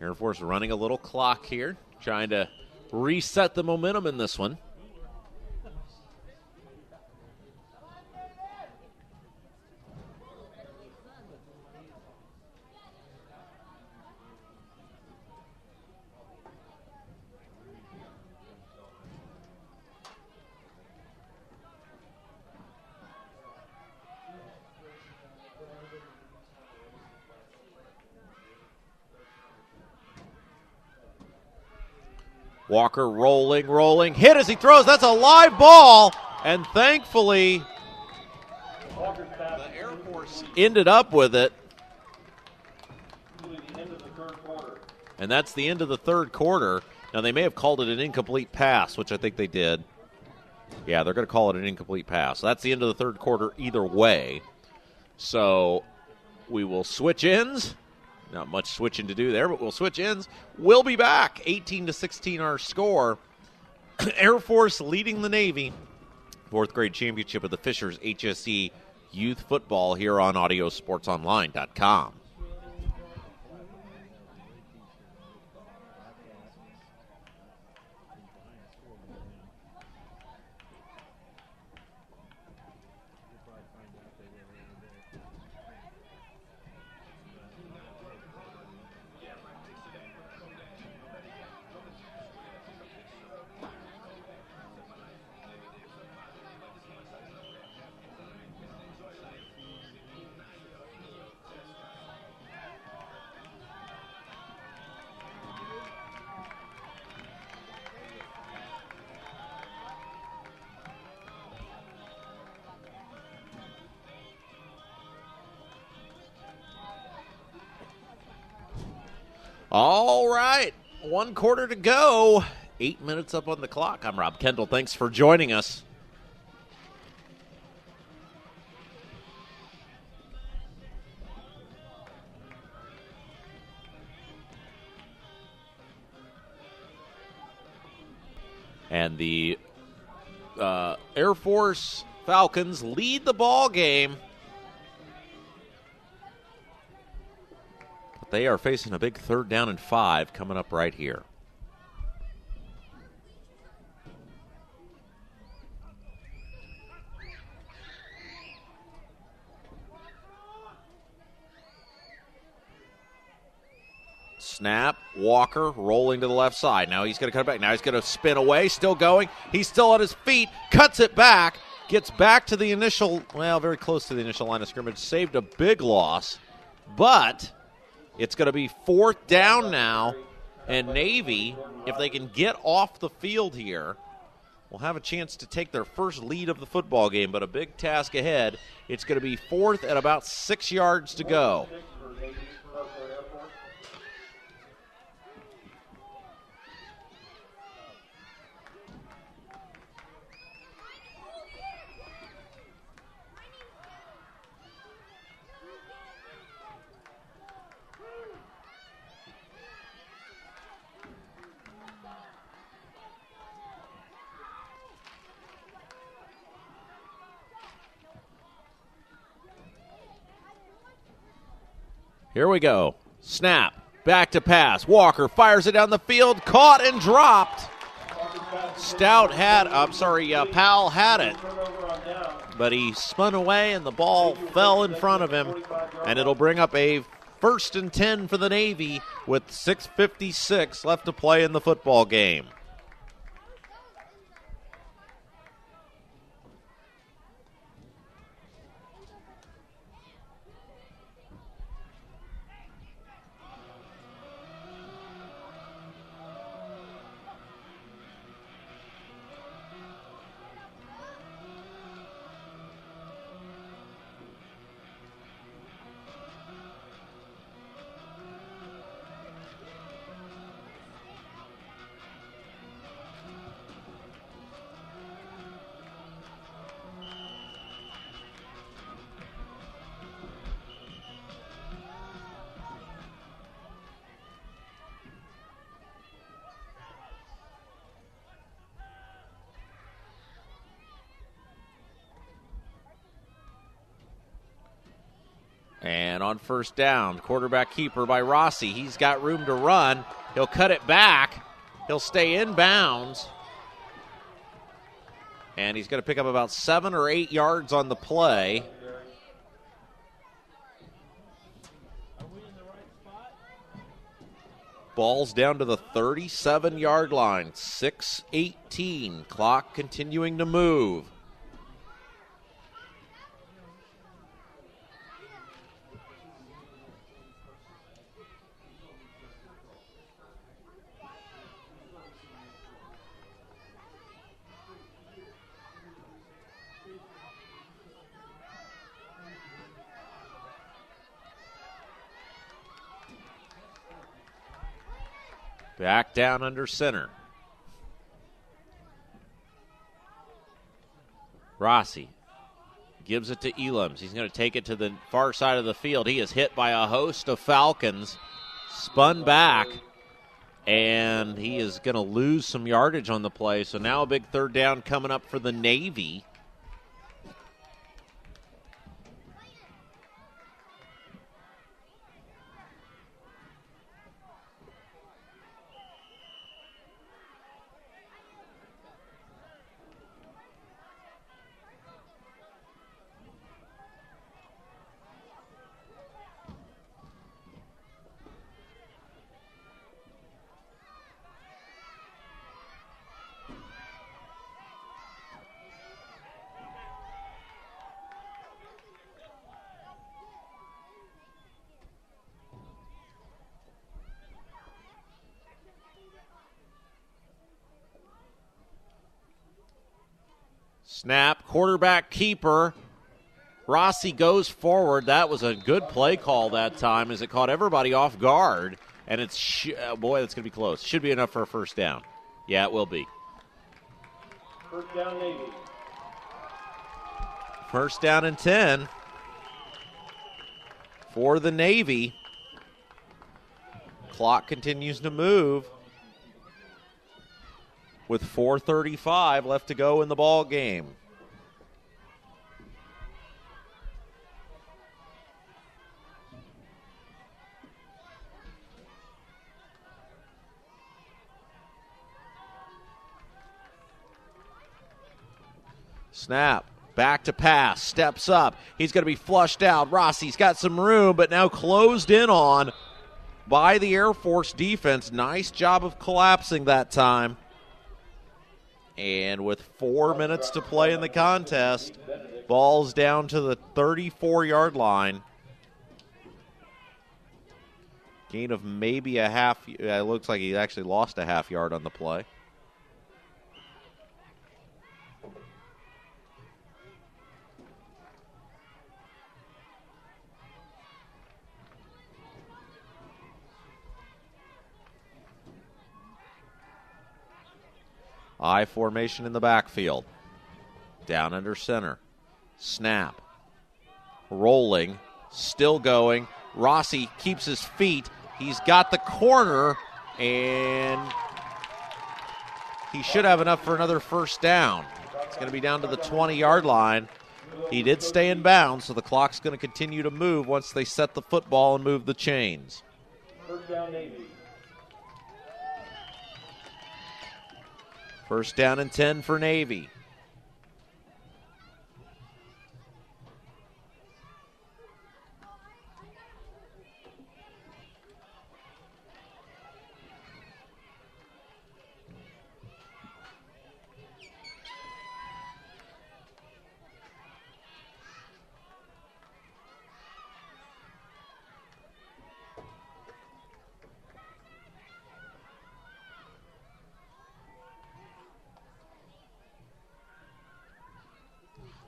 C: Air Force running a little clock here, trying to reset the momentum in this one. Walker rolling, hit as he throws. That's a live ball, and thankfully the Air Force ended up with it. And that's the end of the third quarter. Now, they may have called it an incomplete pass, which I think they did. Yeah, they're going to call it an incomplete pass. So that's the end of the third quarter either way. So we will switch ends. Not much switching to do there, but we'll switch ends. We'll be back. 18-16 our score. Air Force leading the Navy. Fourth grade championship of the Fishers HSE youth football here on audiosportsonline.com. All right, 1 quarter to go. 8 minutes up on the clock. I'm Rob Kendall. Thanks for joining us. And the Air Force Falcons lead the ball game. They are facing a big 3rd down and 5 coming up right here. Snap, Walker rolling to the left side. Now he's going to cut it back. Now he's going to spin away, still going. He's still on his feet, cuts it back, gets back to the initial, well, very close to the initial line of scrimmage, saved a big loss, but it's going to be 4th down now, and Navy, if they can get off the field here, will have a chance to take their first lead of the football game, but a big task ahead. It's going to be 4th at about 6 yards to go. Here we go. Snap. Back to pass. Walker fires it down the field. Caught and dropped. Powell had it. But he spun away and the ball fell in front of him. And it'll bring up a 1st and 10 for the Navy with 6:56 left to play in the football game. And on 1st down, quarterback keeper by Rossi. He's got room to run. He'll cut it back. He'll stay in bounds. And he's going to pick up about 7 or 8 yards on the play. Ball's down to the 37-yard line. 6:18. Clock continuing to move. Back down under center. Rossi gives it to Elams. He's going to take it to the far side of the field. He is hit by a host of Falcons, spun back, and he is going to lose some yardage on the play. So now a big 3rd down coming up for the Navy. Snap, quarterback keeper. Rossi goes forward. That was a good play call that time as it caught everybody off guard. And it's, boy, that's going to be close. Should be enough for a first down. Yeah, it will be.
B: First down, Navy.
C: First down and 10 for the Navy. Clock continues to move with 4:35 left to go in the ball game. Snap, back to pass, steps up. He's going to be flushed out. Rossi's got some room, but now closed in on by the Air Force defense. Nice job of collapsing that time. And with 4 minutes to play in the contest, ball's down to the 34-yard line. Gain of maybe a half. It looks like he actually lost a half yard on the play. I formation in the backfield. Down under center. Snap. Rolling. Still going. Rossi keeps his feet. He's got the corner, and he should have enough for another first down. It's going to be down to the 20-yard line. He did stay in bounds, so the clock's going to continue to move once they set the football and move the chains.
B: First down, Navy.
C: First down and 10 for Navy.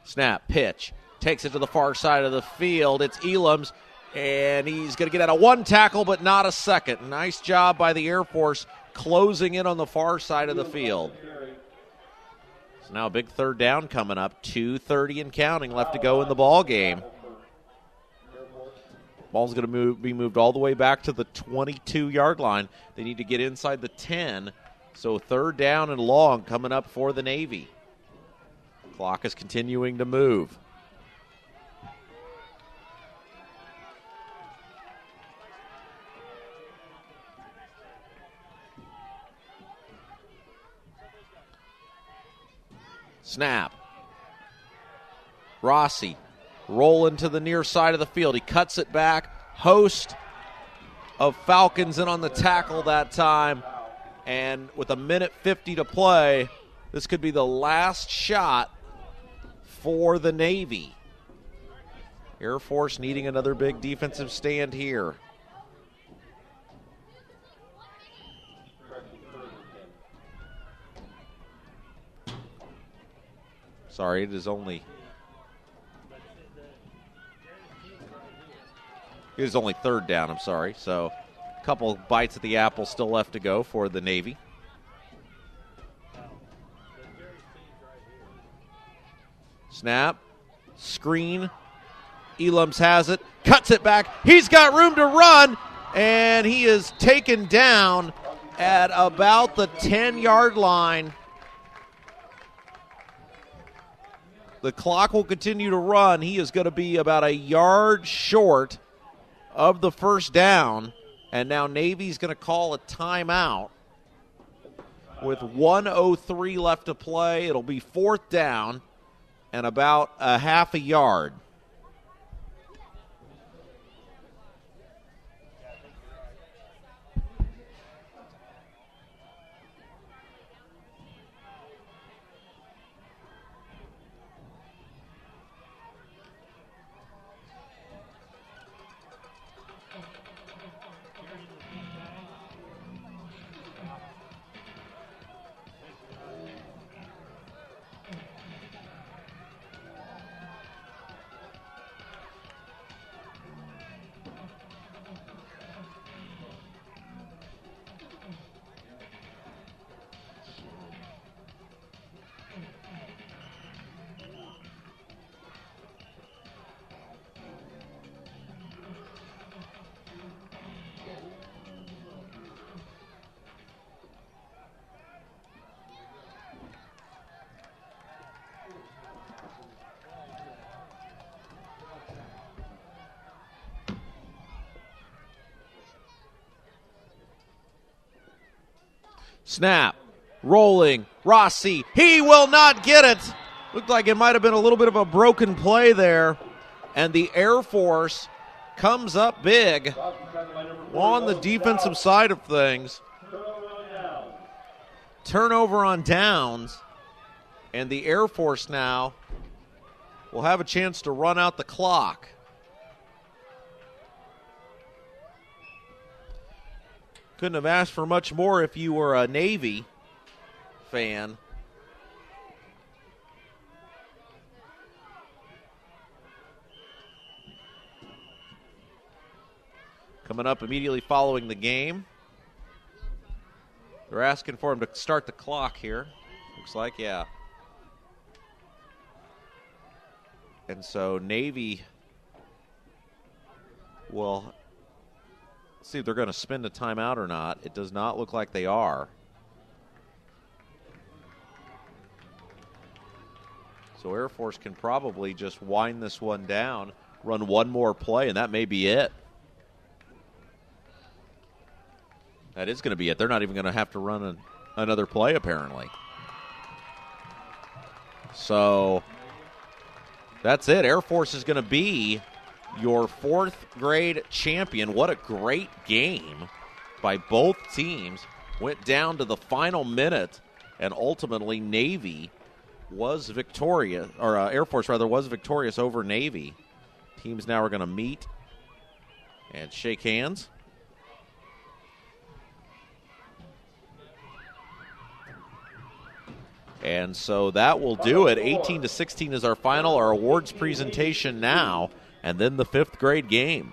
C: Snap, pitch, takes it to the far side of the field. It's Elam's, and he's going to get out of one tackle, but not a second. Nice job by the Air Force closing in on the far side of the field. So now a big third down coming up. 2:30 and counting left to go in the ball game. Ball's going to be moved all the way back to the 22-yard line. They need to get inside the 10. So third down and long coming up for the Navy. Clock is continuing to move. Snap. Rossi rolling to the near side of the field. He cuts it back. Host of Falcons in on the tackle that time. And with 1:50 to play, this could be the last shot for the Navy. Air Force needing another big defensive stand here. Sorry, it is only third down, I'm sorry. So a couple bites at the apple still left to go for the Navy. Snap, screen, Elams has it, cuts it back, he's got room to run, and he is taken down at about the 10-yard line. The clock will continue to run. He is going to be about a yard short of the first down, and now Navy's going to call a timeout with 1:03 left to play. It'll be fourth down and about a half a yard. Snap. Rolling. Rossi. He will not get it. Looked like it might have been a little bit of a broken play there. And the Air Force comes up big on the defensive side of things. Turnover on downs. And the Air Force now will have a chance to run out the clock. Couldn't have asked for much more if you were a Navy fan. Coming up immediately following the game. They're asking for him to start the clock here. Looks like, yeah. And so Navy will see if they're going to spend a timeout or not. It does not look like they are. So Air Force can probably just wind this one down, run one more play, and that may be it. That is going to be it. They're not even going to have to run another play, apparently. So that's it. Air Force is going to be your fourth grade champion. What a great game by both teams. Went down to the final minute, and ultimately Navy was victorious, or Air Force rather was victorious over Navy. Teams now are going to meet and shake hands. And so that will do it. 18-16 is our final. Our awards presentation now, and then the fifth grade game.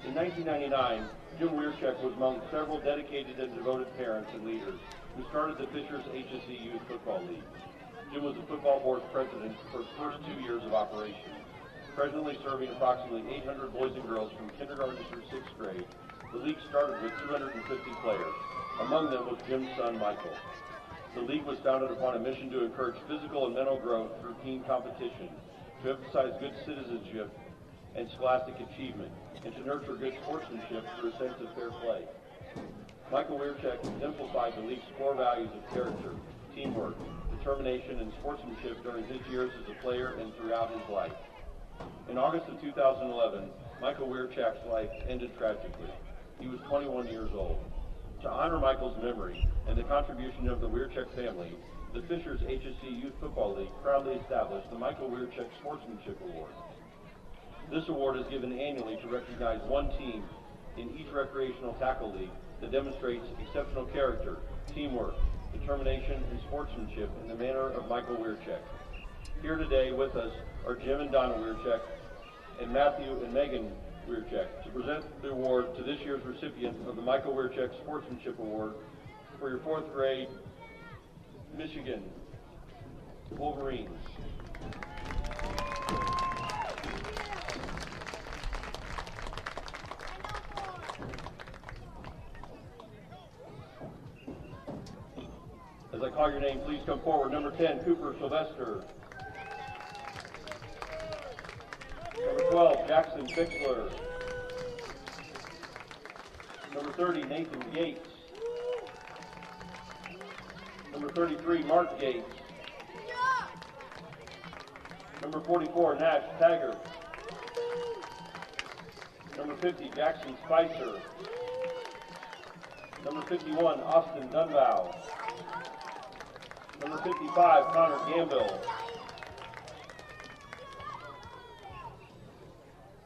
B: In 1999, Jim Weircheck was among several dedicated and devoted parents and leaders who started the Fishers HSE Youth Football League. Jim was the football board president for his first 2 years of operation. Presently serving approximately 800 boys and girls from kindergarten through 6th grade, the league started with 250 players. Among them was Jim's son, Michael. The league was founded upon a mission to encourage physical and mental growth through team competition, to emphasize good citizenship and scholastic achievement, and to nurture good sportsmanship through a sense of fair play. Michael Weircheck exemplified the league's core values of character, teamwork, determination, and sportsmanship during his years as a player and throughout his life. In August of 2011, Michael Weircheck's life ended tragically. He was 21 years old. To honor Michael's memory and the contribution of the Weircheck family, the Fishers HSE Youth Football League proudly established the Michael Weircheck Sportsmanship Award. This award is given annually to recognize one team in each recreational tackle league that demonstrates exceptional character, teamwork, determination, and sportsmanship in the manner of Michael Weircheck. Here today with us are Jim and Donna Weircheck and Matthew and Megan Weircheck to present the award to this year's recipient of the Michael Weircheck Sportsmanship Award for your 4th grade Michigan Wolverines. As I call your name, please come forward. Number 10, Cooper Sylvester. Number 12, Jackson Fixler. Number 30, Nathan Yates. Number 33, Mark Yates. Number 44, Nash Taggart. Number 50, Jackson Spicer. Number 51, Austin Dunbow. Number 55, Connor Gambill.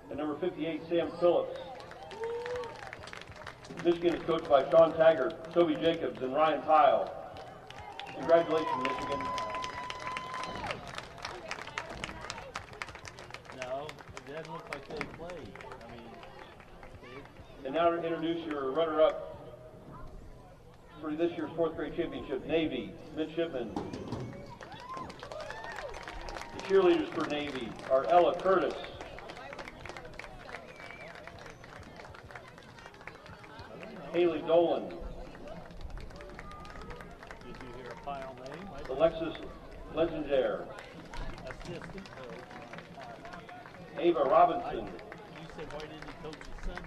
B: And number 58, Sam Phillips. Michigan is coached by Sean Taggart, Toby Jacobs, and Ryan Tile. Congratulations, Michigan.
E: No, it doesn't look like they played. I mean,
B: And now to introduce your runner-up for this year's 4th grade championship, Navy midshipmen. The cheerleaders for Navy are Ella Curtis, Haley Dolan,
E: did you hear a pile name?
B: Alexis Legendare,
E: Assistant.
B: Ava Robinson,
E: You said why didn't he coach his son?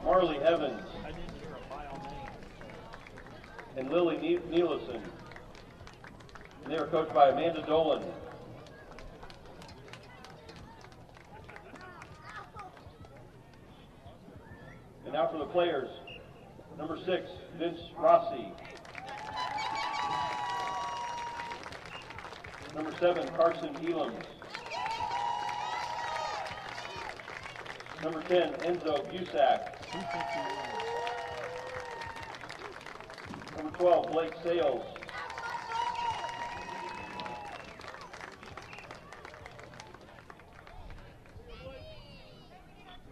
B: Marley Evans,
E: I didn't hear a pile name.
B: and Lily Nielsen. And they are coached by Amanda Dolan. And now for the players. Number 6, Vince Rossi. Number 7, Carson Elams. Number 10, Enzo Busak.
E: 251.
B: Number 12, Blake Sales.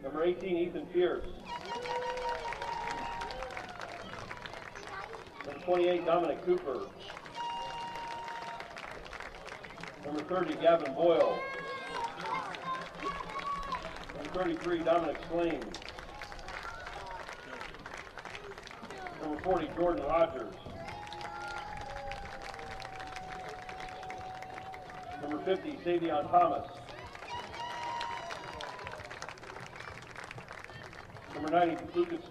B: Number 18, Ethan Pierce. Number 28, Dominic Cooper. Number 30, Gavin Boyle. Number 33, Dominic Sling. Number 40, Jordan Rogers. Number 50, Savion Thomas. Number 90, Lucas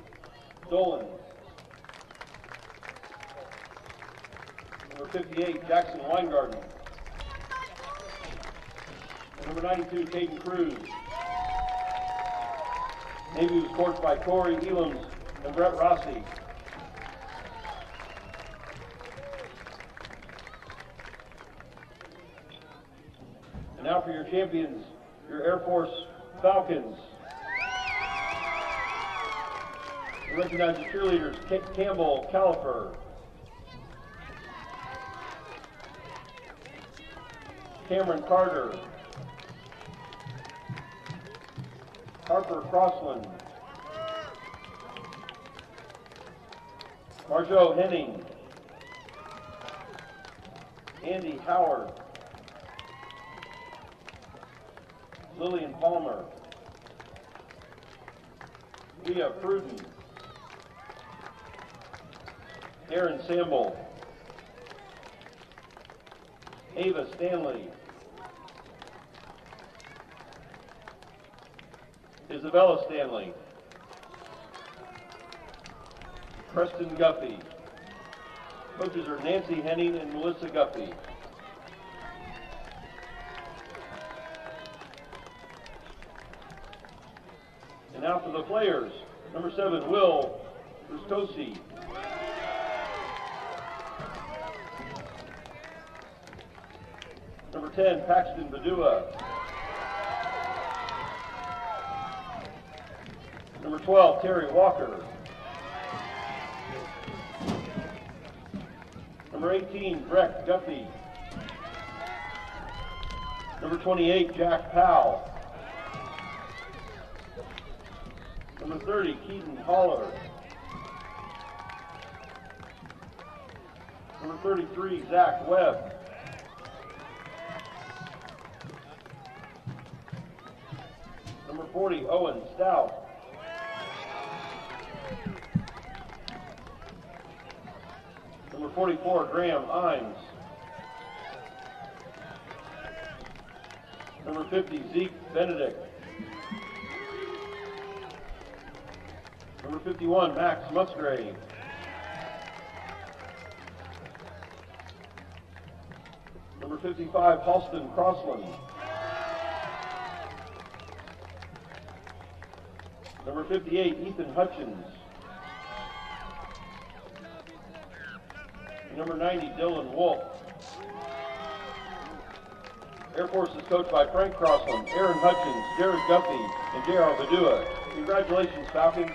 B: Dolan. Number 58, Jackson Weingarten. And number 92, Caden Cruz. Navy was coached by Corey Elams and Brett Rossi. And now for your champions, your Air Force Falcons. We recognize the cheerleaders, Campbell Califer, Cameron Carter, Harper Crossland, Marjo Henning, Andy Howard, Lillian Palmer, Leah Pruden, Aaron Samble, Ava Stanley, Isabella Stanley, Preston Guffey. Coaches are Nancy Henning and Melissa Guffey. And now for the players. Number 7, Will Rustosi. Number 10, Paxton Badua. Number 12, Terry Walker. Number 18, Breck Guffey. Number 28, Jack Powell. Number 30, Keaton Holler. Number 33, Zach Webb. Number 40, Owen Stout. Number 44, Graham Imes. Number 50, Zeke Benedict. Number 51, Max Musgrave. Number 55, Halston Crossland. Number 58, Ethan Hutchins. Number 90, Dylan Wolf. Air Force is coached by Frank Crossland, Aaron Hutchins, Jared Guffey, and J.R. Badua. Congratulations, Falcons.